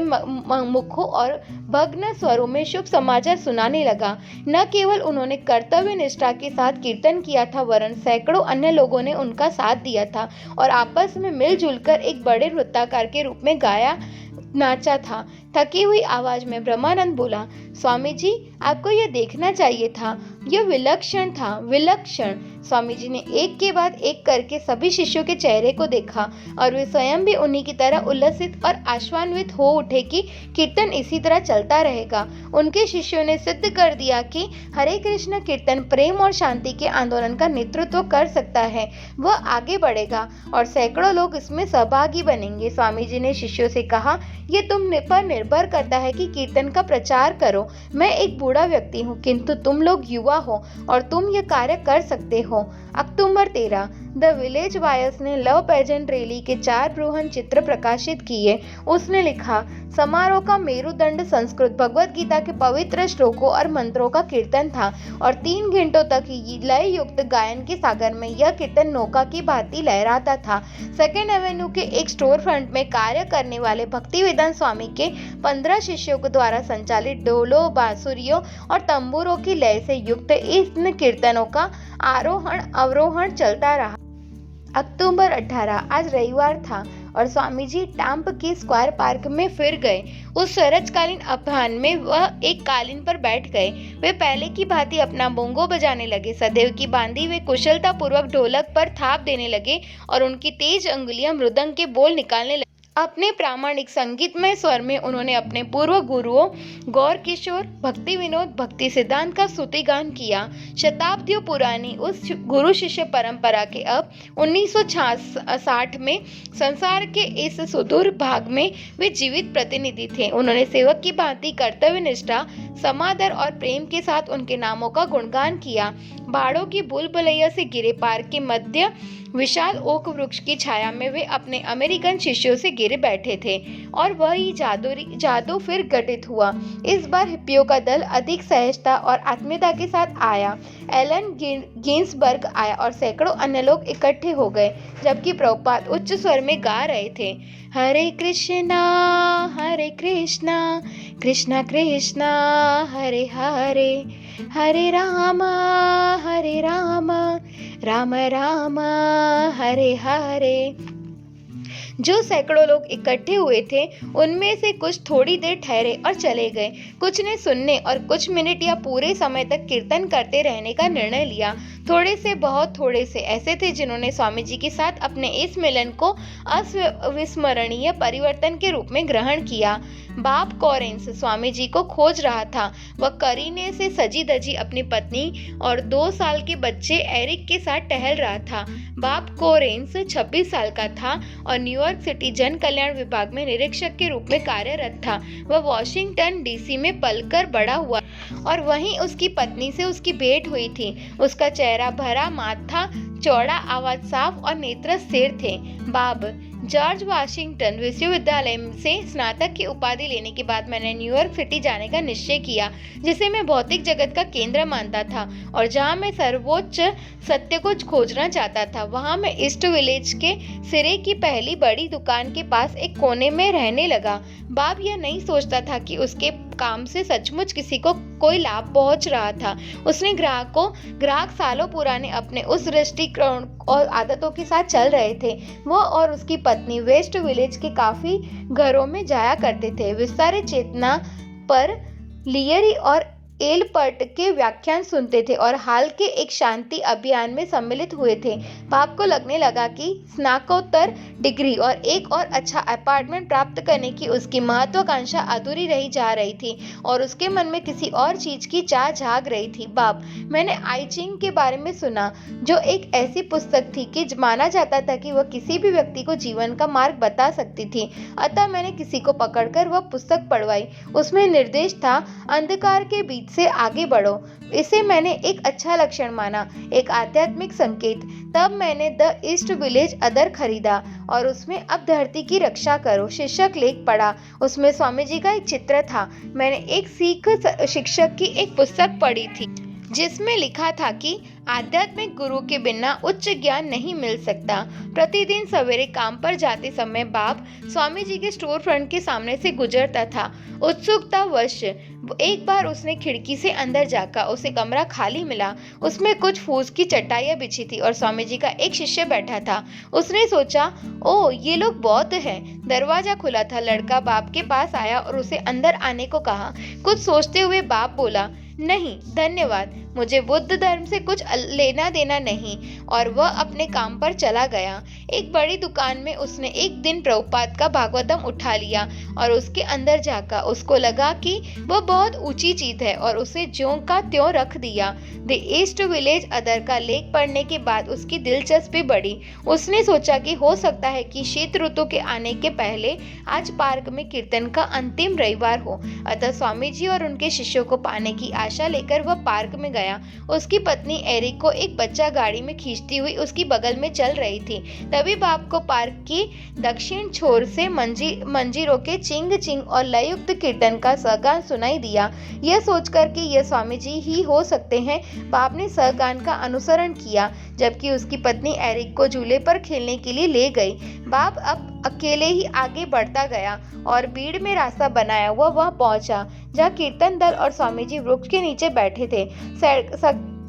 मुखों और भग्न स्वरों में शुभ समाचार सुनाने लगा। न केवल उन्होंने कर्तव्य निष्ठा के साथ कीर्तन किया था, वरन सैकड़ों अन्य लोगों ने उनका साथ दिया था और आपस में मिलजुल कर एक बड़े वृत्ताकार के रूप में गाया नाचा था। थकी हुई आवाज में ब्रह्मानंद बोला, स्वामी जी आपको यह देखना चाहिए था, यह विलक्षण था, विलक्षण। स्वामी जी ने एक के बाद एक करके सभी शिष्यों के चेहरे को देखा और वे स्वयं भी उन्हीं की तरह उल्लसित और आश्वान्वित हो उठे कि कीर्तन इसी तरह चलता रहेगा। उनके शिष्यों ने सिद्ध कर दिया कि हरे कृष्ण कीर्तन प्रेम और शांति के आंदोलन का नेतृत्व कर सकता है, वह आगे बढ़ेगा और सैकड़ों लोग इसमें सहभागी बनेंगे। स्वामी जी ने शिष्यों से कहा, यह तुम पर निर्भर करता है कि कीर्तन का प्रचार करो। मैं एक बूढ़ा व्यक्ति हूँ, किंतु तुम लोग युवा हो और तुम यह कार्य कर सकते हो। अक्टूबर 13, द विलेज वायर्स ने लव पेजेंट रैली के 4 बृहन चित्र प्रकाशित किए। उसने लिखा, समारोह का मेरुदंड संस्कृत भगवत गीता के पवित्र श्लोकों और मंत्रों का कीर्तन था और 3 घंटों तक लय युक्त गायन के सागर में यह कीर्तन नौका की भांति लहराता था। सेकेंड एवेन्यू के एक स्टोर फ्रंट में कार्य करने वाले भक्तिवेदांत स्वामी के 15 शिष्यों के द्वारा संचालित ढोलों, बांसुरियों और तंबूरों की लय से युक्त इन कीर्तनों का आरोहण अवरोहण चलता रहा। अक्टूबर 18, आज रविवार था और स्वामी जी टाम्प के स्क्वायर पार्क में फिर गए। उस शरतकालीन अपराह्न में वह एक कालीन पर बैठ गए। वे पहले की भांति अपना बोंगो बजाने लगे। सदैव की बांधी वे कुशलता पूर्वक ढोलक पर थाप देने लगे और उनकी तेज अंगुलियां मृदंग के बोल निकालने लगी। अपने प्रामाणिक संगीतमय स्वर में उन्होंने अपने पूर्व गुरुओं गौर किशोर, भक्ति विनोद, भक्ति सिद्धांत का स्तुतिगान किया। शताब्दियों पुरानी उस गुरु शिष्य परंपरा के अब 1960 में संसार के इस सुदूर भाग में वे जीवित प्रतिनिधि थे। उन्होंने सेवक की भांति कर्तव्य निष्ठा, समादर और प्रेम के साथ उनके नामों का गुणगान किया। बाड़ों की भूलभुलैया से घिरे पार्क के मध्य विशाल ओक वृक्ष की छाया में वे अपने अमेरिकन शिष्यों से गिरे बैठे थे और वही जादू फिर घटित हुआ। इस बार हिप्पियों का दल अधिक सहजता और आत्मीयता के साथ आया। एलन गिन्सबर्ग आया और सैकड़ों अन्य लोग इकट्ठे हो गए, जबकि प्रभुपाद उच्च स्वर में गा रहे थे, हरे कृष्णा कृष्णा कृष्णा हरे हरे, हरे राम राम राम हरे हरे। जो सैकड़ों लोग इकट्ठे हुए थे उनमें से कुछ थोड़ी देर ठहरे और चले गए। कुछ ने सुनने और कुछ मिनट या पूरे समय तक कीर्तन करते रहने का निर्णय लिया। थोड़े से बहुत थोड़े से ऐसे थे जिन्होंने स्वामी जी के साथ अपने इस मिलन को अविस्मरणीय परिवर्तन के रूप में ग्रहण किया। बाप कॉरेंस स्वामी जी को खोज रहा था। वह करीने से सजी धजी अपनी पत्नी और 2 साल के बच्चे एरिक के साथ टहल रहा था। बाप कोरेंस 26 साल का था और न्यूयॉर्क सिटी जन कल्याण विभाग में निरीक्षक के रूप में कार्यरत था। वह वॉशिंगटन डीसी में पलकर बड़ा हुआ और वहीं उसकी पत्नी से उसकी भेंट हुई थी। उसका चेहरा भरा, माथा चौड़ा, आवाज साफ और नेत्र स्थिर थे। बाब जॉर्ज वाशिंगटन विश्वविद्यालय से स्नातक की उपाधि लेने के बाद मैंने न्यूयॉर्क सिटी जाने का निश्चय किया, जिसे मैं भौतिक जगत का केंद्र मानता था और जहां मैं सर्वोच्च सत्य को खोजना चाहता था। वहां मैं ईस्ट विलेज के सिरे की पहली बड़ी दुकान के पास एक कोने में रहने लगा। बाब यह नहीं सोचता था कि उसके काम से सचमुच किसी को कोई लाभ पहुंच रहा था। उसने ग्राहक सालों पुराने अपने उस दृष्टिकोण और आदतों के साथ चल रहे थे। वो और उसकी पत्नी वेस्ट विलेज के काफी घरों में जाया करते थे। विस्तारित चेतना पर लियरी और एलपर्ट के व्याख्यान सुनते थे और हाल के एक शांति अभियान में सम्मिलित हुए थे। बाप को लगने लगा कि स्नातकोत्तर डिग्री और एक और अच्छा अपार्टमेंट प्राप्त करने की उसकी महत्वाकांक्षा अधूरी रही जा रही थी और उसके मन में किसी और चीज की चाह जाग रही थी। बाप, मैंने आई चिंग के बारे में सुना, जो एक ऐसी पुस्तक थी कि माना जाता था कि वह किसी भी व्यक्ति को जीवन का मार्ग बता सकती थी। अतः मैंने किसी को पकड़कर वह पुस्तक पढ़वाई। उसमें निर्देश था, अंधकार के बीच से आगे बढ़ो। इसे मैंने एक अच्छा लक्षण माना, एक आध्यात्मिक संकेत। तब मैंने द ईस्ट विलेज अदर खरीदा और उसमें अब धरती की रक्षा करो शीर्षक लेख पढ़ा। उसमें स्वामी जी का एक चित्र था। मैंने एक सिख शिक्षक की एक पुस्तक पढ़ी थी जिसमें लिखा था कि आध्यात्मिक गुरु के बिना उच्च ज्ञान नहीं मिल सकता। प्रतिदिन सवेरे काम पर जाते समय बाप स्वामी जी के स्टोर फ्रंट के सामने से गुजरता था। उत्सुकतावश एक बार उसने खिड़की से अंदर झांका। उसे कमरा खाली मिला। उसमें कुछ फूस की चटाइयां बिछी थी और स्वामी जी का एक शिष्य बैठा था। उसने सोचा, ओ ये लोग बौद्ध हैं। दरवाजा खुला था। लड़का बाप के पास आया और उसे अंदर आने को कहा। कुछ सोचते हुए बाप बोला, नहीं धन्यवाद, मुझे बुद्ध धर्म से कुछ लेना देना नहीं, और वह अपने काम पर चला गया। एक बड़ी दुकान में उसने एक दिन प्रभुपाद का भागवतम उठा लिया और उसके अंदर झांका। उसको लगा कि वह बहुत ऊंची चीज है और उसे ज्यों का त्यों रख दिया। द ईस्ट विलेज अदर का लेख पढ़ने के बाद उसकी दिलचस्पी बढ़ी। उसने सोचा कि हो सकता है कि शीत ऋतु के आने के पहले आज पार्क में कीर्तन का अंतिम रविवार हो। अतः स्वामी जी और उनके शिष्यों को पाने की आशा लेकर वह पार्क में गया। उसकी पत्नी एरिक को एक बच्चा गाड़ी में खींचती हुई उसकी बगल में चल रही थी। तभी बाप को पार्क की दक्षिण छोर से मंजीरों के चिंग चिंग और लययुक्त कीर्तन का सहगान सुनाई दिया। यह सोचकर कि यह स्वामी जी ही हो सकते हैं, बाप ने सहगान का अनुसरण किया, जबकि उसकी पत्नी एरिक को झूले पर खेलने के लिए ले गई। बाप अब अकेले ही आगे बढ़ता गया और भीड़ में रास्ता बनाया हुआ वह पहुंचा जहाँ कीर्तन दल और स्वामी जी वृक्ष के नीचे बैठे थे।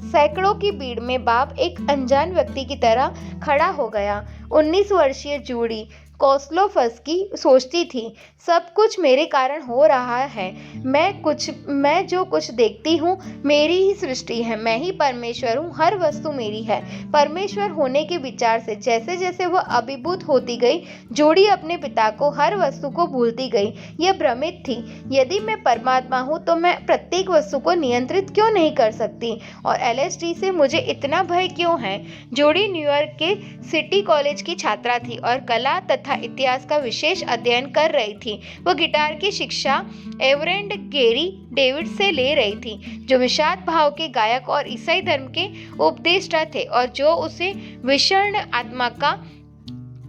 सैकड़ों की भीड़ में बाप एक अनजान व्यक्ति की तरह खड़ा हो गया। 19 वर्षीय जूडी कोस्लोफस्की सोचती थी, सब कुछ मेरे कारण हो रहा है। मैं जो कुछ देखती हूँ मेरी ही सृष्टि है। मैं ही परमेश्वर हूँ, हर वस्तु मेरी है। परमेश्वर होने के विचार से जैसे जैसे वह अभिभूत होती गई, जूडी अपने पिता को, हर वस्तु को भूलती गई। यह भ्रमित थी, यदि मैं परमात्मा हूँ तो मैं प्रत्येक वस्तु को नियंत्रित क्यों नहीं कर सकती, और एलएसडी से मुझे इतना भय क्यों है। जूडी न्यूयॉर्क के सिटी कॉलेज की छात्रा थी और कला तथा इतिहास का विशेष अध्ययन कर रही थी। वह गिटार की शिक्षा एवरेंड गेरी डेविड से ले रही थी, जो विषाद भाव के गायक और ईसाई धर्म के उपदेष्टा थे और जो उसे विषण आत्मा का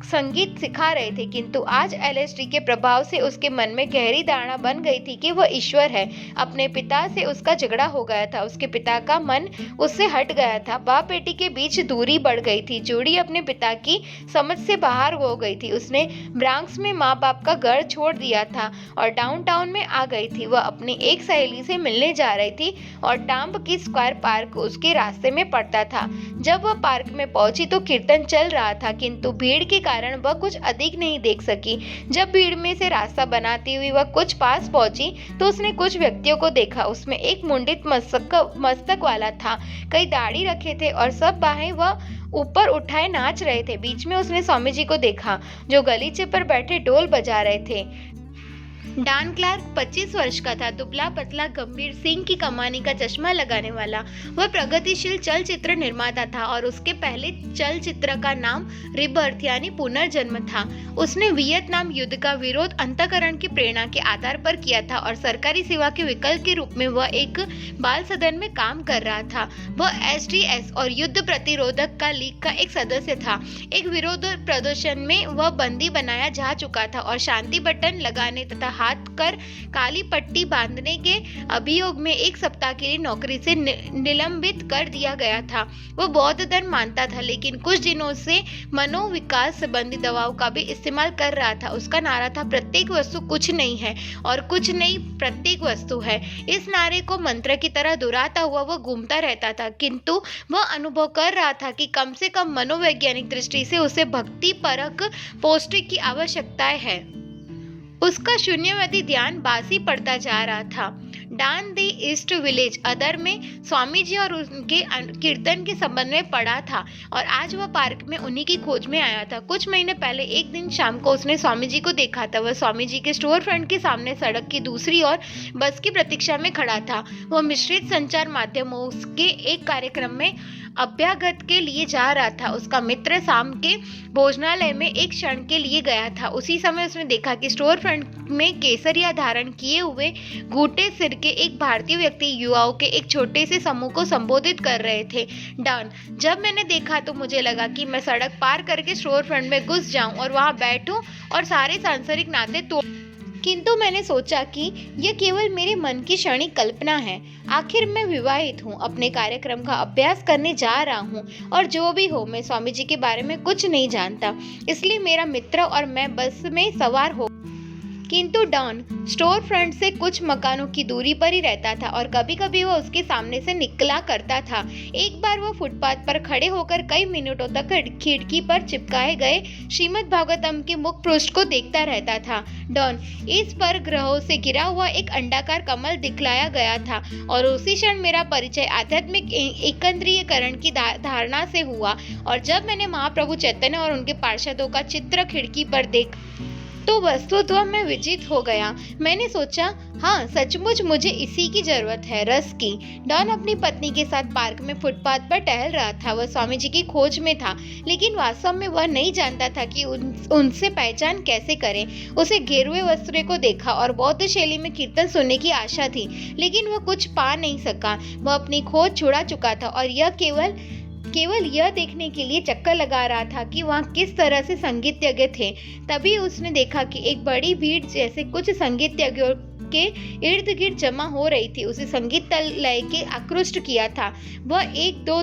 संगीत सिखा रहे थे। किंतु आज एलएसडी के प्रभाव से उसके मन में गहरी धारणा बन गई थी कि वह ईश्वर है। अपने पिता से उसका झगड़ा हो गया था, उसके पिता का मन उससे हट गया था। बाप बेटी के बीच दूरी बढ़ गई थी। जूडी अपने पिता की समझ से बाहर हो गई थी। उसने ब्रांक्स में माँ बाप का घर छोड़ दिया था और डाउनटाउन में आ गई थी। वह अपनी एक सहेली से मिलने जा रही थी और टाम्ब की स्क्वायर पार्क उसके रास्ते में पड़ता था। जब वह पार्क में पहुंची तो कीर्तन चल रहा था, किंतु भीड़ के कारण वह कुछ अधिक नहीं देख सकी। जब भीड़ में से रास्ता बनाती हुई वह कुछ पास पहुंची तो उसने कुछ व्यक्तियों को देखा। उसमें एक मुंडित मस्तक वाला था, कई दाढ़ी रखे थे और सब बाहें वह ऊपर उठाए नाच रहे थे। बीच में उसने स्वामी जी को देखा, जो गलीचे पर बैठे ढोल बजा रहे थे। डॉन क्लार्क 25 वर्ष का था, दुबला पतला, गंभीर, सिंह की कमानी का चश्मा लगाने वाला। वह प्रगतिशील चलचित्र निर्माता था और उसके पहले चलचित्र का नाम रिबर्थ यानी पुनर्जन्म था। उसने वियतनाम युद्ध का विरोध अंतःकरण की प्रेरणा के आधार पर किया था और सरकारी सेवा के विकल्प के रूप में वह एक बाल सदन में काम कर रहा था। वह एसडीएस और युद्ध प्रतिरोधक का लीग का एक सदस्य था। एक विरोध प्रदर्शन में वह बंदी बनाया जा चुका था और शांति बटन लगाने तथा हाथ कर काली पट्टी बांधने के अभियोग में 1 सप्ताह के लिए नौकरी से निलंबित कर दिया गया था। वह बौद्ध धर्म मानता था, लेकिन कुछ दिनों से मनोविकास संबंधी दवाओं का भी इस्तेमाल कर रहा था। उसका नारा था, प्रत्येक वस्तु कुछ नहीं है और कुछ नहीं प्रत्येक वस्तु है। इस नारे को मंत्र की तरह दोहराता हुआ वह घूमता रहता था, किंतु वह अनुभव कर रहा था कि कम से कम मनोवैज्ञानिक दृष्टि से उसे भक्ति परक पौष्टिक की आवश्यकता है। उसका शून्यवादी ध्यान बासी पड़ता जा रहा था। डॉन द ईस्ट विलेज अदर में स्वामी जी और उनके कीर्तन के संबंध में पढ़ा था और आज वह पार्क में उन्हीं की खोज में आया था। कुछ महीने पहले एक दिन शाम को उसने स्वामी जी को देखा था। वह स्वामी जी के स्टोर फ्रंट के सामने सड़क की दूसरी ओर बस की प्रतीक्षा में खड़ा था। वह मिश्रित संचार माध्यमों के एक कार्यक्रम में अभ्यागत के लिए जा रहा था। उसका मित्र शाम के भोजनालय में एक क्षण के लिए गया था। उसी समय उसने देखा कि स्टोर फ्रंट में केसरिया धारण किए हुए घूटे सिर के एक भारतीय व्यक्ति युवाओं के एक छोटे से समूह को संबोधित कर रहे थे। डॉन, जब मैंने देखा तो मुझे लगा कि मैं सड़क पार करके स्टोर फ्रंट में घुस जाऊं और वहां बैठूं और सारे सांसारिक नाते तोड़, किंतु मैंने सोचा कि यह केवल मेरे मन की क्षणिक कल्पना है। आखिर मैं विवाहित हूँ, अपने कार्यक्रम का अभ्यास करने जा रहा हूँ और जो भी हो, मैं स्वामी जी के बारे में कुछ नहीं जानता। इसलिए मेरा मित्र और मैं बस में सवार हो किंतु डॉन स्टोर फ्रंट से कुछ मकानों की दूरी पर ही रहता था और कभी कभी वह उसके सामने से निकला करता था। एक बार वह फुटपाथ पर खड़े होकर कई मिनटों तक खिड़की पर चिपकाए गए श्रीमद् भागवतम के मुख पृष्ठ को देखता रहता था। डॉन इस पर ग्रहों से घिरा हुआ एक अंडाकार कमल दिखलाया गया था और उसी क्षण मेरा परिचय आध्यात्मिक एकत्रीकरण की धारणा से हुआ। और जब मैंने महाप्रभु चैतन्य और उनके पार्षदों का चित्र खिड़की पर देख तो वस्तुतः मैं विजित हो गया। मैंने सोचा, हाँ सचमुच मुझे इसी की जरूरत है, रस की। डॉन अपनी पत्नी के साथ पार्क में फुटपाथ पर टहल रहा था। वह स्वामी जी की खोज में था, लेकिन वास्तव में वह नहीं जानता था कि उनसे पहचान कैसे करें। उसे गेरुए वस्त्रों को देखा और बौद्ध शैली में कीर्तन सुनने की आशा थी, लेकिन वह कुछ पा नहीं सका। वह अपनी खोज छुड़ा चुका था और यह केवल यह देखने के लिए चक्कर लगा रहा था कि वहाँ किस तरह से संगीतज्ञ थे। तभी उसने देखा कि एक बड़ी भीड़ जैसे कुछ संगीतज्ञों के इर्द गिर्द जमा हो रही थी। उसे संगीत लय के आकृष्ट किया था। वह 1 2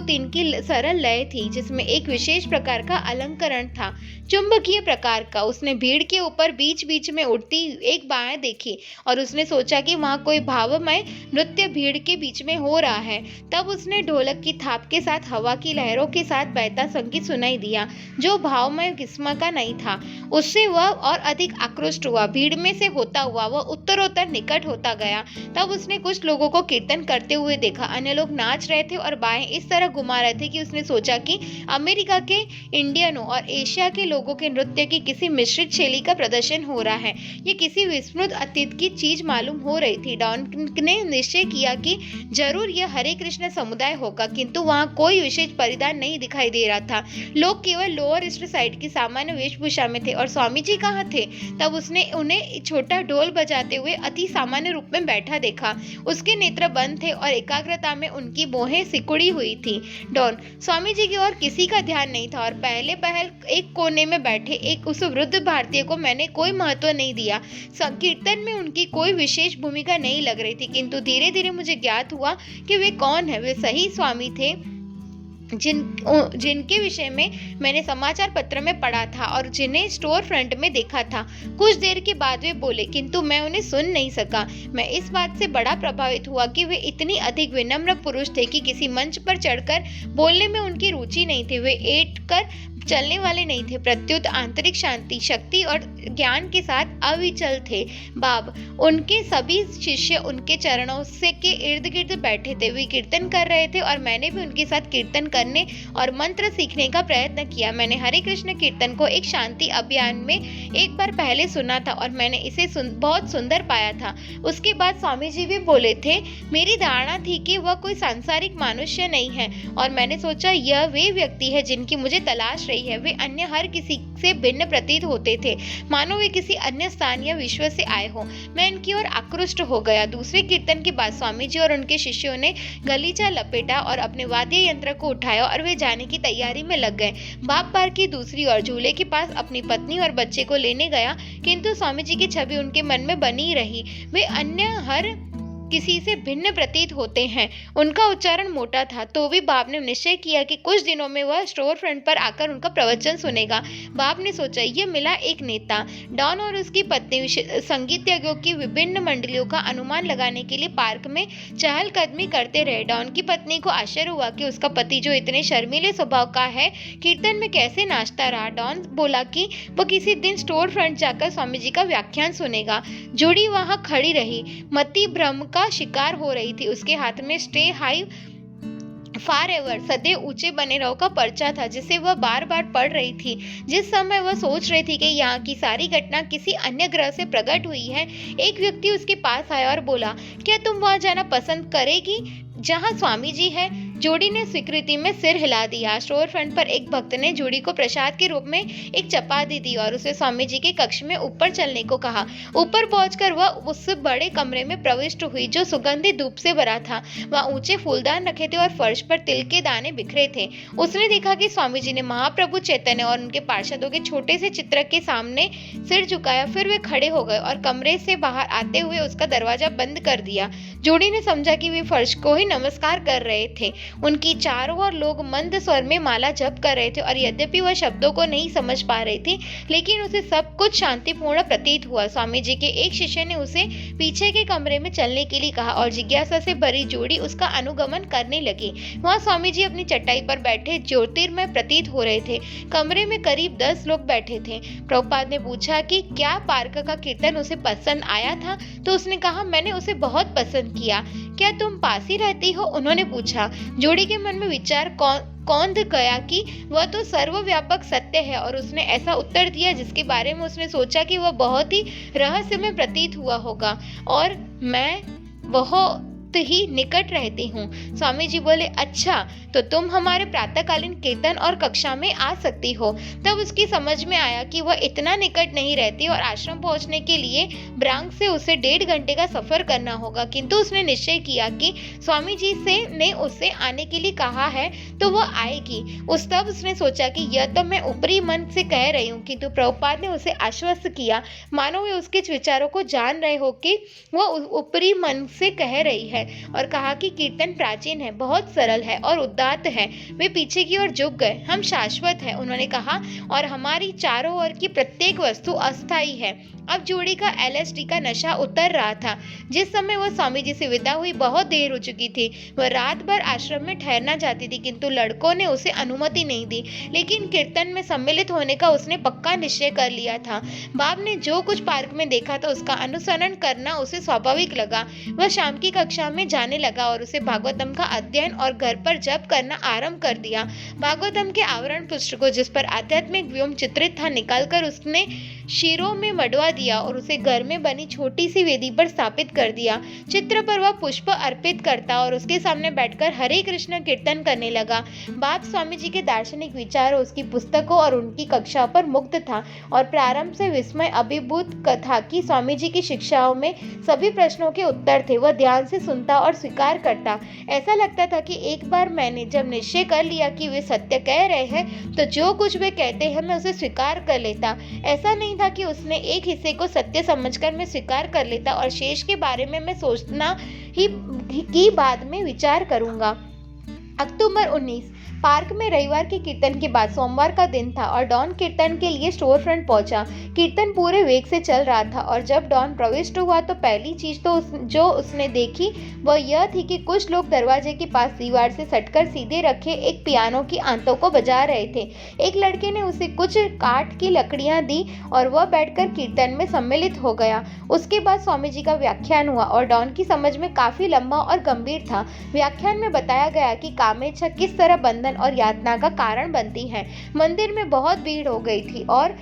3 की सरल लय थी जिसमें एक विशेष प्रकार का अलंकरण था, चुंबकीय प्रकार का। उसने भीड़ के ऊपर बीच बीच में उड़ती एक बाएं देखी और उसने सोचा कि वहाँ कोई भावमय नृत्य भीड़ के बीच में हो रहा है। तब उसने ढोलक की थाप के साथ हवा की लहरों के साथ बहता संगीत सुनाई दिया, जो भावमय किस्म का नहीं था। उससे वह और अधिक आकृष्ट हुआ। भीड़ में से होता हुआ वह उत्तरोत्तर निकट होता गया। तब उसने कुछ लोगों को कीर्तन करते हुए देखा। अन्य लोग नाच रहे थे और बाएं इस तरह घुमा रहे थे कि उसने सोचा कि अमेरिका के इंडियनों और एशिया के लोगों के नृत्य की किसी मिश्रित शैली का प्रदर्शन हो रहा है। ये किसी विस्मृत अतीत की चीज मालूम हो रही थी। डॉन ने निश्चय किया कि जरूर यह हरे कृष्ण समुदाय होगा, किंतु वहाँ कोई विशेष परिधान नहीं दिखाई दे रहा था। लोग केवल लोअर ईस्ट साइड की सामान्य वेशभूषा में थे। और स्वामी जी कहाँ थे? तब उसने उन्हें छोटा ढोल बजाते हुए अति सामान्य रूप में बैठा देखा। उसके नेत्र बंद थे और एकाग्रता में उनकी भौहें सिकुड़ी हुई थी। डॉन स्वामी जी की ओर किसी का ध्यान नहीं था और पहले पहल एक कोने में बैठे एक उस वृद्ध भारतीय को मैंने कोई महत्व नहीं दिया। कीर्तन में उनकी कोई विशेष भूमिका नहीं लग रही थी, किंतु धीरे धीरे मुझे ज्ञात हुआ कि वे कौन है। वे सही स्वामी थे जिनके विषय में मैंने समाचार पत्र में पढ़ा था और जिन्हें स्टोर फ्रंट में देखा था। कुछ देर के बाद वे बोले, किंतु मैं उन्हें सुन नहीं सका। मैं इस बात से बड़ा प्रभावित हुआ कि वे इतनी अधिक विनम्र पुरुष थे कि किसी मंच पर चढ़कर बोलने में उनकी रुचि नहीं थी। वे ऐठ कर चलने वाले नहीं थे, प्रत्युत आंतरिक शांति, शक्ति और ज्ञान के साथ अविचल थे। बाब उनके सभी शिष्य उनके चरणों से के इर्द गिर्द बैठे थे। वे कीर्तन कर रहे थे और मैंने भी उनके साथ कीर्तन करने और मंत्र सीखने का प्रयत्न किया। मैंने हरे कृष्ण कीर्तन को एक शांति अभियान में एक बार पहले सुना था और मैंने इसे बहुत सुंदर पाया था। उसके बाद स्वामी जी भी बोले थे, मेरी धारणा थी कि वह कोई सांसारिक मनुष्य नहीं है और मैंने सोचा यह वे व्यक्ति है जिनकी मुझे तलाश रही है। वे अन्य हर किसी से भिन्न प्रतीत होते थे, मानो वे किसी अन्य स्थान या विश्व से आए हो। मैं इनकी ओर आकृष्ट हो गया। दूसरे कीर्तन के बाद स्वामी जी और उनके शिष्यों ने गलीचा लपेटा और अपने वाद्य यंत्र को उठाया और वे जाने की तैयारी में लग गए। बाप पार्क की दूसरी ओर झूले के पास अपनी पत्नी और बच्चे को लेने गया, किंतु स्वामी जी की छवि उनके मन में बनी रही। वे अन्य हर किसी से भिन्न प्रतीत होते हैं। उनका उच्चारण मोटा था, तो भी बाप ने निश्चय किया कि कुछ दिनों में वह स्टोर फ्रंट पर आकर उनका प्रवचन सुनेगा। बाप ने सोचा, यह मिला एक नेता। डॉन और उसकी पत्नी संगीतज्ञों की विभिन्न मंडलियों का अनुमान लगाने के लिए पार्क में चहलकदमी करते रहे। डॉन की पत्नी को आश्चर्य हुआ कि उसका पति, जो इतने शर्मीले स्वभाव का है, कीर्तन में कैसे नाचता रहा। डॉन बोला कि वह किसी दिन स्टोर फ्रंट जाकर स्वामी जी का व्याख्यान सुनेगा। जोड़ी वहां खड़ी रही, मति भ्रम का शिकार हो रही थी। उसके हाथ में स्टे हाई फार एवर सदैव ऊंचे बने रहो का पर्चा था, जिसे वह बार बार पढ़ रही थी। जिस समय वह सोच रही थी कि यहाँ की सारी घटना किसी अन्य ग्रह से प्रकट हुई है, एक व्यक्ति उसके पास आया और बोला, क्या तुम वहां जाना पसंद करेगी जहां स्वामी जी है? जोड़ी ने स्वीकृति में सिर हिला दिया। स्टोर फ्रंट पर एक भक्त ने जोड़ी को प्रसाद के रूप में एक चपाती दी और उसे स्वामी जी के कक्ष में ऊपर चलने को कहा। ऊपर पहुंचकर वह उस बड़े कमरे में प्रविष्ट हुई जो सुगंधित धूप से भरा था। वहाँ ऊंचे फूलदान रखे थे और फर्श पर तिल के दाने बिखरे थे। उसने देखा कि स्वामी जी ने महाप्रभु चैतन्य और उनके पार्षदों के छोटे से चित्र के सामने सिर झुकाया। फिर वे खड़े हो गए और कमरे से बाहर आते हुए उसका दरवाजा बंद कर दिया। जोड़ी ने समझा कि वे फर्श को ही नमस्कार कर रहे थे। उनकी चारों ओर लोग मंद स्वर में माला जप कर रहे थे और यद्यपि वह शब्दों को नहीं समझ पा रही थी, लेकिन उसे सब कुछ शांतिपूर्ण प्रतीत हुआ। स्वामी जी के एक शिष्य ने उसे पीछे के कमरे में चलने के लिए कहा और जिज्ञासा से भरी जोड़ी उसका अनुगमन करने लगी। वहां स्वामी जी अपनी चटाई पर बैठे ज्योतिर्मय प्रतीत हो रहे थे। कमरे में करीब 10 लोग बैठे थे। प्रभुपाद ने पूछा कि क्या पार्क का कीर्तन उसे पसंद आया था, तो उसने कहा, मैंने उसे बहुत पसंद किया। क्या तुम पास ही रहती हो? उन्होंने पूछा। जोड़ी के मन में विचार कौंध गया कि वह तो सर्वव्यापक सत्य है और उसने ऐसा उत्तर दिया जिसके बारे में उसने सोचा कि वह बहुत ही रहस्यमय प्रतीत हुआ होगा और मैं बहुत ही निकट रहती हूँ। स्वामी जी बोले, अच्छा तो तुम हमारे प्रातःकालीन कीर्तन और कक्षा में आ सकती हो। तब उसकी समझ में आया कि वह इतना निकट नहीं रहती और आश्रम पहुंचने के लिए ब्रांग से उसे 1.5 घंटे का सफर करना होगा, किंतु उसने निश्चय किया कि स्वामी जी ने उससे आने के लिए कहा है तो वह आएगी। तब उसने सोचा कि यह तो मैं ऊपरी मन से कह रही हूँ, किंतु प्रभुपाद ने उसे आश्वस्त किया मानो वे उसके विचारों को जान रहे हो कि वह ऊपरी मन से कह रही है, और कहा कि कीर्तन प्राचीन है, बहुत सरल है और उदात्त है। वे पीछे की ओर झुक गए। हम शाश्वत है, उन्होंने कहा, और हमारी चारों ओर की प्रत्येक वस्तु अस्थायी है। अब जोड़ी का LSD का नशा उतर रहा था। जिस समय वह स्वामी जी से विदा हुई बहुत देर हो चुकी थी। वह रात भर आश्रम में ठहरना चाहती थी, किंतु लड़कों ने उसे अनुमति नहीं दी। लेकिन कीर्तन में सम्मिलित होने का उसने पक्का निश्चय कर लिया था। बाब ने जो कुछ पार्क में देखा था उसका अनुसरण करना उसे स्वाभाविक लगा। वह शाम की कक्षा में जाने लगा और उसे भागवतम का अध्ययन और घर पर जप करना आरंभ कर दिया। भागवतम के आवरण पुस्तक को जिस पर आध्यात्मिक व्योम चित्रित था निकालकर उसने शिरों में मढ़वा दिया और उसे घर में बनी छोटी सी वेदी पर स्थापित कर दिया। चित्र पर वह पुष्प अर्पित करता और उसके सामने बैठकर हरे कृष्ण कीर्तन करने लगा। बाप स्वामी जी के दार्शनिक विचारों, उसकी पुस्तकों और उनकी कक्षाओं पर मुग्ध था और प्रारंभ से विस्मय अभिभूत था कि स्वामी जी की शिक्षाओं में सभी प्रश्नों के उत्तर थे। वह ध्यान से सुनता और स्वीकार करता। ऐसा लगता था कि एक बार मैंने जब निश्चय कर लिया कि वे सत्य कह रहे हैं तो जो कुछ वे कहते हैं मैं उसे स्वीकार कर लेता। ऐसा नहीं था कि उसने एक हिस्से को सत्य समझकर मैं स्वीकार कर लेता और शेष के बारे में मैं सोचना ही की बाद में विचार करूंगा। अक्टूबर 19। पार्क में रविवार के कीर्तन के बाद सोमवार का दिन था और डॉन कीर्तन के लिए स्टोर फ्रंट पहुंचा। कीर्तन पूरे वेग से चल रहा था और जब डॉन प्रविष्ट हुआ तो पहली चीज तो जो उसने देखी वह यह थी कि कुछ लोग दरवाजे के पास दीवार से सटकर सीधे रखे एक पियानो की आंतों को बजा रहे थे। एक लड़के ने उसे कुछ काठ की लकड़ियां दी और वह बैठकर कीर्तन में सम्मिलित हो गया। उसके बाद स्वामी जी का व्याख्यान हुआ और डॉन की समझ में काफी लंबा और गंभीर था। व्याख्यान में बताया गया कि कामेच्छा किस तरह बंधन और यातना का कारण बनती है। मंदिर में बहुत भीड़ हो गई थी और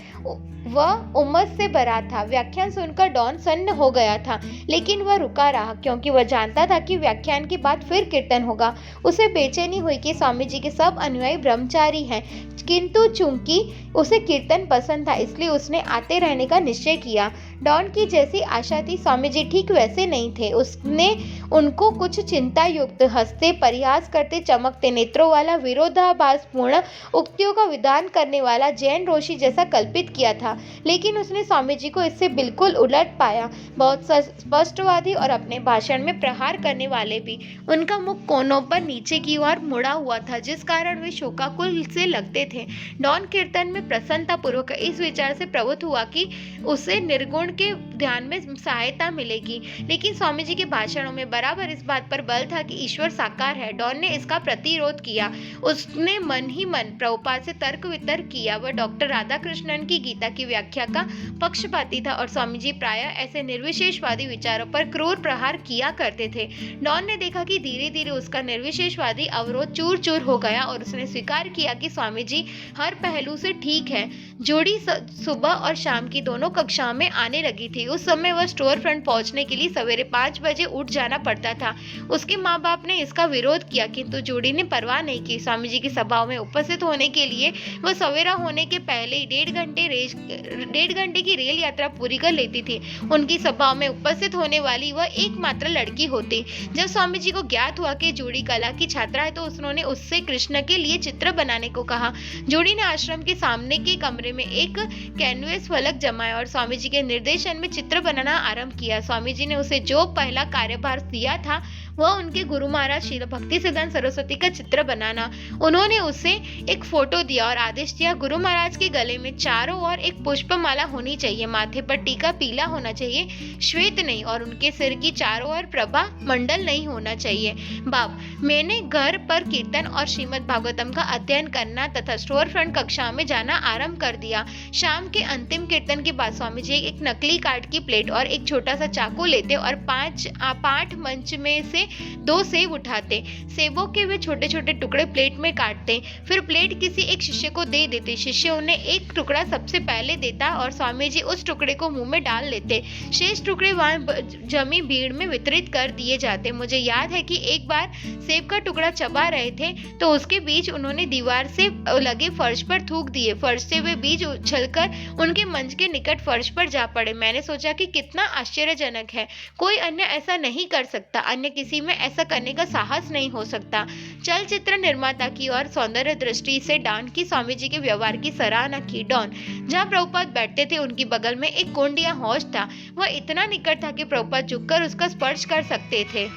वह उमस से भरा था। व्याख्यान सुनकर डॉन सन्न हो गया था, लेकिन वह रुका रहा क्योंकि वह जानता था कि व्याख्यान के बाद फिर कीर्तन होगा। उसे बेचैनी हुई कि स्वामी जी के सब अनुयायी ब्रह्मचारी हैं, किंतु चूंकि उसे कीर्तन पसंद था इसलिए उसने आते रहने का निश्चय किया। डॉन की जैसी आशा थी स्वामी जी ठीक वैसे नहीं थे। उसने उनको कुछ चिंता युक्त, हंसते, परिहास करते, चमकते नेत्रों वाला, विरोधाभासपूर्ण उक्तियों का विधान करने वाला जैन ऋषि जैसा कल्पित किया था, लेकिन उसने स्वामी जी को इससे बिल्कुल उलट पाया। बहुत स्पष्टवादी और अपने भाषण में प्रहार करने वाले भी। उनका मुख कोनों पर नीचे की ओर मुड़ा हुआ था, जिस कारण वे शोकाकुल से लगते थे। डॉन कीर्तन में प्रसन्नता पूर्वक इस विचार से प्रवृत्त हुआ कि उसे निर्गुण के ध्यान में सहायता मिलेगी, लेकिन स्वामी जी के भाषणों में बराबर इस बात पर बल था कि ईश्वर साकार है। डॉन ने इसका प्रतिरोध किया। उसने मन ही मन प्रभुपाद से तर्क वितर्क किया। वह डॉक्टर राधाकृष्णन की गीता की व्याख्या का पक्षपाती था और स्वामी जी प्रायः ऐसे निर्विशेषवादी विचारों पर क्रूर प्रहार किया करते थे। डॉन ने देखा कि धीरे धीरे उसका निर्विशेषवादी अवरोध चूर चूर हो गया और उसने स्वीकार किया कि स्वामी जी हर पहलू से ठीक है। जोड़ी सुबह और शाम की दोनों कक्षाओं में आने लगी थी। उस समय वह स्टोर फ्रंट पहुंचने के लिए सवेरे 5 बजे उठ जाना पड़ता था। उसके माँ बाप ने इसका विरोध किया, किंतु जोड़ी ने परवाह नहीं की। स्वामी जी की सभाओं में उपस्थित होने के लिए वह सवेरा होने के पहले ही 1.5 घंटे की रेल यात्रा पूरी कर लेती थी। उनकी सभाओं में उपस्थित होने वाली वह एकमात्र लड़की होती। जब स्वामी जी को ज्ञात हुआ कि जोड़ी कला की छात्रा है तो उन्होंने उससे कृष्ण के लिए चित्र बनाने को कहा। जोड़ी ने आश्रम के सामने के कमरे में एक कैनवस फलक जमाया और स्वामी जी के निर्देशन में चित्र बनाना आरंभ किया। स्वामी जी ने उसे जो पहला कार्यभार दिया था वह उनके गुरु महाराज श्री भक्ति सिद्धांत सरस्वती का चित्र बनाना। उन्होंने उसे एक फोटो दिया और आदेश दिया, गुरु महाराज के गले में चारों ओर एक पुष्पमाला होनी चाहिए, माथे पर टीका पीला होना चाहिए, श्वेत नहीं, और उनके सिर की चारों ओर प्रभा मंडल नहीं होना चाहिए। बाप, मैंने घर पर कीर्तन और श्रीमद् भागवतम का अध्ययन करना तथा स्टोर फ्रंट कक्षा में जाना आरंभ कर दिया। शाम के अंतिम कीर्तन के बाद स्वामी जी एक नकली काठ की प्लेट और एक छोटा सा चाकू लेते और पाठ मंच में से 2 सेब उठाते। सेबों के वे छोटे छोटे टुकड़े प्लेट में काटते, फिर प्लेट किसी एक शिष्य को दे देते। शिष्य उन्हें एक टुकड़ा सबसे पहले देता और स्वामी जी उस टुकड़े को मुंह में डाल लेते। शेष टुकड़े वहां जमी भीड़ में वितरित कर दिए जाते। मुझे याद है कि एक बार सेब का टुकड़ा चबा रहे थे तो उसके बीज उन्होंने दीवार से लगे फर्श पर थूक दिए। फर्श से वे बीज उछलकर उनके मंच के निकट फर्श पर जा पड़े। मैंने सोचा कि कितना आश्चर्यजनक है, कोई अन्य ऐसा नहीं कर सकता, अन्य किसी में ऐसा करने का साहस नहीं हो सकता। चलचित्र निर्माता की और सौंदर्य दृष्टि से डॉन की स्वामी जी के व्यवहार की सराहना की। डॉन, जहाँ प्रभुपाद बैठते थे उनकी बगल में एक कुंड या हौज था। वह इतना निकट था कि प्रभुपाद झुककर उसका स्पर्श कर सकते थे।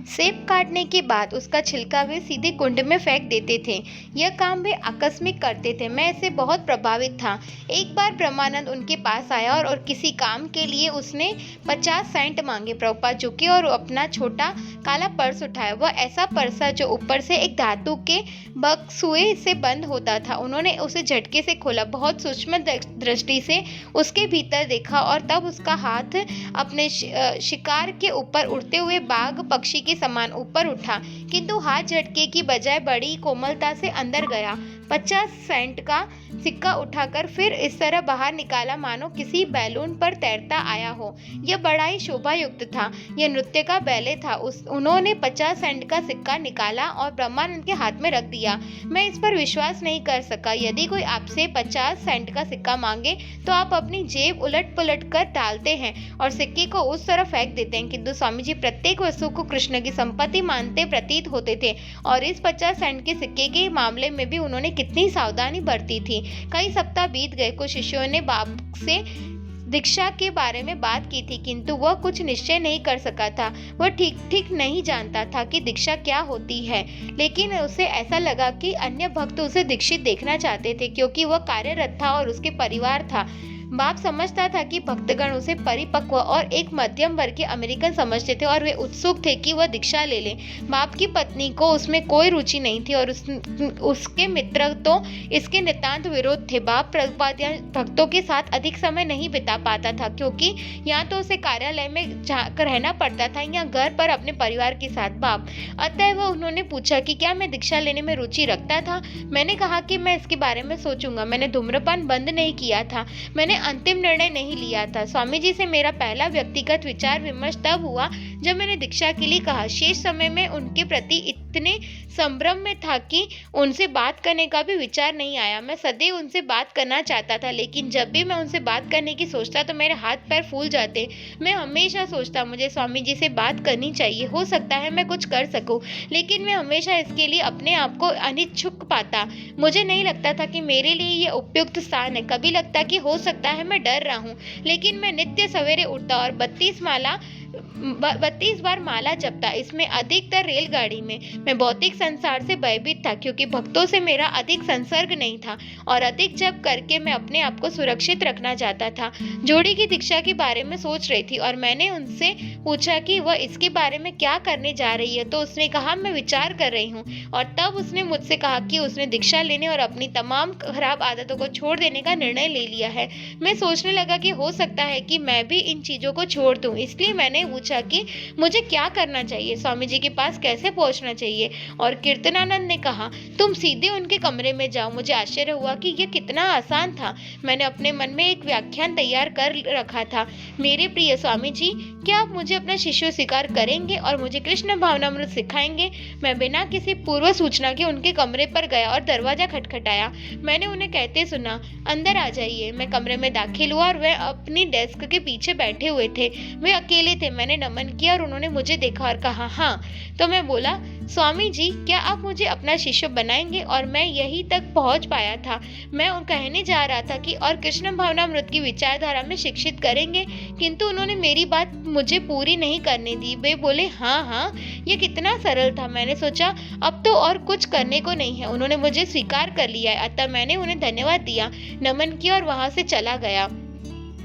सेब काटने के बाद उसका छिलका वे सीधे कुंड में फेंक देते थे। यह काम वे आकस्मिक करते थे। मैं इससे बहुत प्रभावित था। एक बार ब्रह्मानंद उनके पास आया और किसी काम के लिए उसने 50 सेंट मांगे। प्रभुपाद झुके और अपना छोटा काला पर्स उठाया। वह ऐसा पर्स था जो ऊपर से एक धातु के बक्सुए से बंद होता था। उन्होंने उसे झटके से खोला, बहुत सूक्ष्म दृष्टि से उसके भीतर देखा और तब उसका हाथ अपने शिकार के ऊपर उड़ते हुए बाघ पक्षी के समान ऊपर उठा, किंतु हाथ झटके की बजाय बड़ी कोमलता से अंदर गया। 50 सेंट का सिक्का उठाकर फिर इस तरह बाहर निकाला मानो किसी बैलून पर तैरता आया हो। यह बड़ा ही शोभा युक्त था। यह नृत्य का बैले था। उन्होंने 50 सेंट का सिक्का निकाला और ब्रह्मानंद के हाथ में रख दिया। मैं इस पर विश्वास नहीं कर सका। यदि कोई आपसे 50 सेंट का सिक्का मांगे तो आप अपनी जेब उलट पुलट कर डालते हैं और सिक्के को उस तरफ फेंक देते हैं, किंतु स्वामी जी प्रत्येक वस्तु को कृष्ण की संपत्ति मानते प्रतीत होते थे और इस 50 सेंट के सिक्के के मामले में भी उन्होंने कितनी सावधानी बरती थी। कई सप्ताह बीत गए। कुछ शिष्यों ने बाप से दीक्षा के बारे में बात की थी, किंतु वह कुछ निश्चय नहीं कर सका था। वह ठीक नहीं जानता था कि दीक्षा क्या होती है, लेकिन उसे ऐसा लगा कि अन्य भक्त उसे दीक्षित देखना चाहते थे क्योंकि वह कार्यरत था और उसके परिवार था। बाप समझता था कि भक्तगण उसे परिपक्व और एक मध्यम वर्ग के अमेरिकन समझते थे और वे उत्सुक थे कि वह दीक्षा ले ले। बाप की पत्नी को उसमें कोई रुचि नहीं थी और उसके मित्र तो इसके नितांत विरोध थे। बाप प्रभुपाद या भक्तों के साथ अधिक समय नहीं बिता पाता था क्योंकि या तो उसे कार्यालय में रहना पड़ता था या घर पर अपने परिवार के साथ। बाप, अतएव उन्होंने पूछा कि क्या मैं दीक्षा लेने में रुचि रखता था। मैंने कहा कि मैं इसके बारे में सोचूंगा। मैंने धूम्रपान बंद नहीं किया था। मैंने अंतिम निर्णय नहीं लिया था। स्वामी जी से मेरा पहला व्यक्तिगत विचार विमर्श तब हुआ जब मैंने दीक्षा के लिए कहा। शेष समय में उनके प्रति इतने संभ्रम में था कि उनसे बात करने का भी विचार नहीं आया। मैं सदैव उनसे बात करना चाहता था, लेकिन जब भी मैं उनसे बात करने की सोचता तो मेरे हाथ पैर फूल जाते। मैं हमेशा सोचता मुझे स्वामी जी से बात करनी चाहिए, हो सकता है मैं कुछ कर सकूं, लेकिन मैं हमेशा इसके लिए अपने आप को अनिच्छुक पाता। मुझे नहीं लगता था कि मेरे लिए ये उपयुक्त स्थान है। कभी लगता कि हो सकता है मैं डर रहा हूँ, लेकिन मैं नित्य सवेरे उठता और 32 बार माला जपता, इसमें अधिकतर रेलगाड़ी में। मैं भौतिक संसार से भयभीत था क्योंकि भक्तों से मेरा अधिक संसर्ग नहीं था और अधिक जप करके मैं अपने आप को सुरक्षित रखना चाहता था। जोड़ी की दीक्षा के बारे में सोच रही थी और मैंने उनसे पूछा कि वह इसके बारे में क्या करने जा रही है, तो उसने कहा मैं विचार कर रही हूँ। और तब उसने मुझसे कहा कि उसने दीक्षा लेने और अपनी तमाम खराब आदतों को छोड़ देने का निर्णय ले लिया है। मैं सोचने लगा कि हो सकता है कि मैं भी इन चीजों को छोड़ दूं, इसलिए मैंने पूछा कि मुझे क्या करना चाहिए, स्वामी जी के पास कैसे पहुंचना चाहिए। और कीर्तनानंद ने कहा तुम सीधे उनके कमरे में जाओ। मुझे आश्चर्य हुआ कि यह कितना आसान था। मैंने अपने मन में एक व्याख्यान तैयार कर रखा था। मेरे प्रिय स्वामी जी, क्या आप मुझे अपना शिष्य स्वीकार करेंगे और मुझे कृष्ण भावनामृत सिखाएंगे। मैं बिना किसी पूर्व सूचना के उनके कमरे पर गया और दरवाजा खटखटाया। मैंने उन्हें कहते सुना, अंदर आ जाइए। मैं कमरे में दाखिल हुआ और वे अपनी डेस्क के पीछे बैठे हुए थे। वे अकेले थे। मैंने नमन किया और उन्होंने मुझे देखा और कहा हाँ। तो मैं बोला, स्वामी जी क्या आप मुझे अपना शिष्य बनाएंगे? और मैं यहीं तक पहुंच पाया था। मैं कहने जा रहा था कि और कृष्ण भावनामृत की विचारधारा में शिक्षित करेंगे, किंतु उन्होंने मेरी बात मुझे पूरी नहीं करने दी। वे बोले हाँ हाँ, ये कितना सरल था। मैंने सोचा अब तो और कुछ करने को नहीं है। उन्होंने मुझे स्वीकार कर लिया है, अतः मैंने उन्हें धन्यवाद दिया, नमन किया और वहां से चला गया।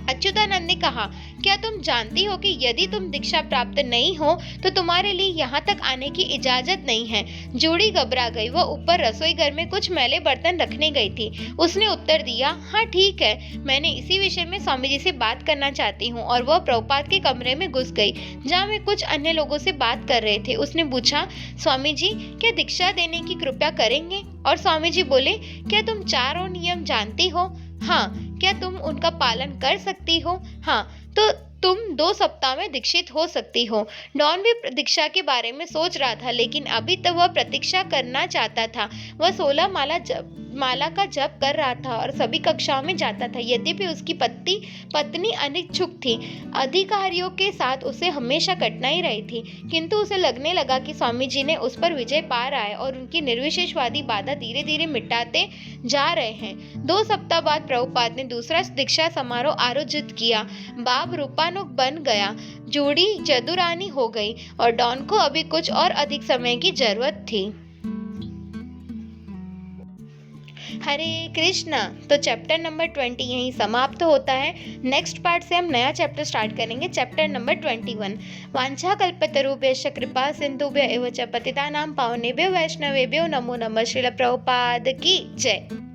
अच्युतानंद ने कहा, क्या तुम जानती हो कि यदि तुम दीक्षा प्राप्त नहीं हो तो तुम्हारे लिए यहाँ तक आने की इजाजत नहीं है। जूड़ी घबरा गई। वह ऊपर रसोई घर में कुछ मैले बर्तन रखने गई थी। उसने उत्तर दिया, हाँ ठीक है, मैंने इसी विषय में स्वामी जी से बात करना चाहती हूँ। और वह प्रभुपाद के कमरे में घुस गई जहाँ वे कुछ अन्य लोगों से बात कर रहे थे। उसने पूछा, स्वामी जी क्या दीक्षा देने की कृपया करेंगे? और स्वामी जी बोले, क्या तुम चारों नियम जानती हो? हाँ। क्या तुम उनका पालन कर सकती हो? हाँ। तो तुम 2 सप्ताह में दीक्षित हो सकती हो। डॉन भी दीक्षा के बारे में सोच रहा था, लेकिन अभी तक वह प्रतीक्षा करना चाहता था। वह 16 माला का जप कर रहा था और सभी कक्षाओं में जाता था। यद्यपि उसकी पत्नी अनिच्छुक थी, अधिकारियों के साथ उसे हमेशा कठिनाई रही थी, किंतु उसे लगने लगा कि स्वामी जी ने उस पर विजय पा रहा है और उनकी निर्विशेषवादी बाधा धीरे धीरे मिटाते जा रहे हैं। 2 सप्ताह बाद प्रभुपाद ने दूसरा दीक्षा समारोह आयोजित किया। बाब रूपानुग बन गया, जूड़ी जदुरानी हो गई और डॉन को अभी कुछ और अधिक समय की जरूरत थी। हरे कृष्णा। तो चैप्टर नंबर 20 यहीं समाप्त होता है। नेक्स्ट पार्ट से हम नया चैप्टर स्टार्ट करेंगे, चैप्टर नंबर 21। वांछा कल्पतरुभ्यश्च कृपा सिंधुभ्य एव च पतितानां पावनेभ्यो वैष्णवेभ्यो नमो नमः। श्रील प्रभुपाद की जय।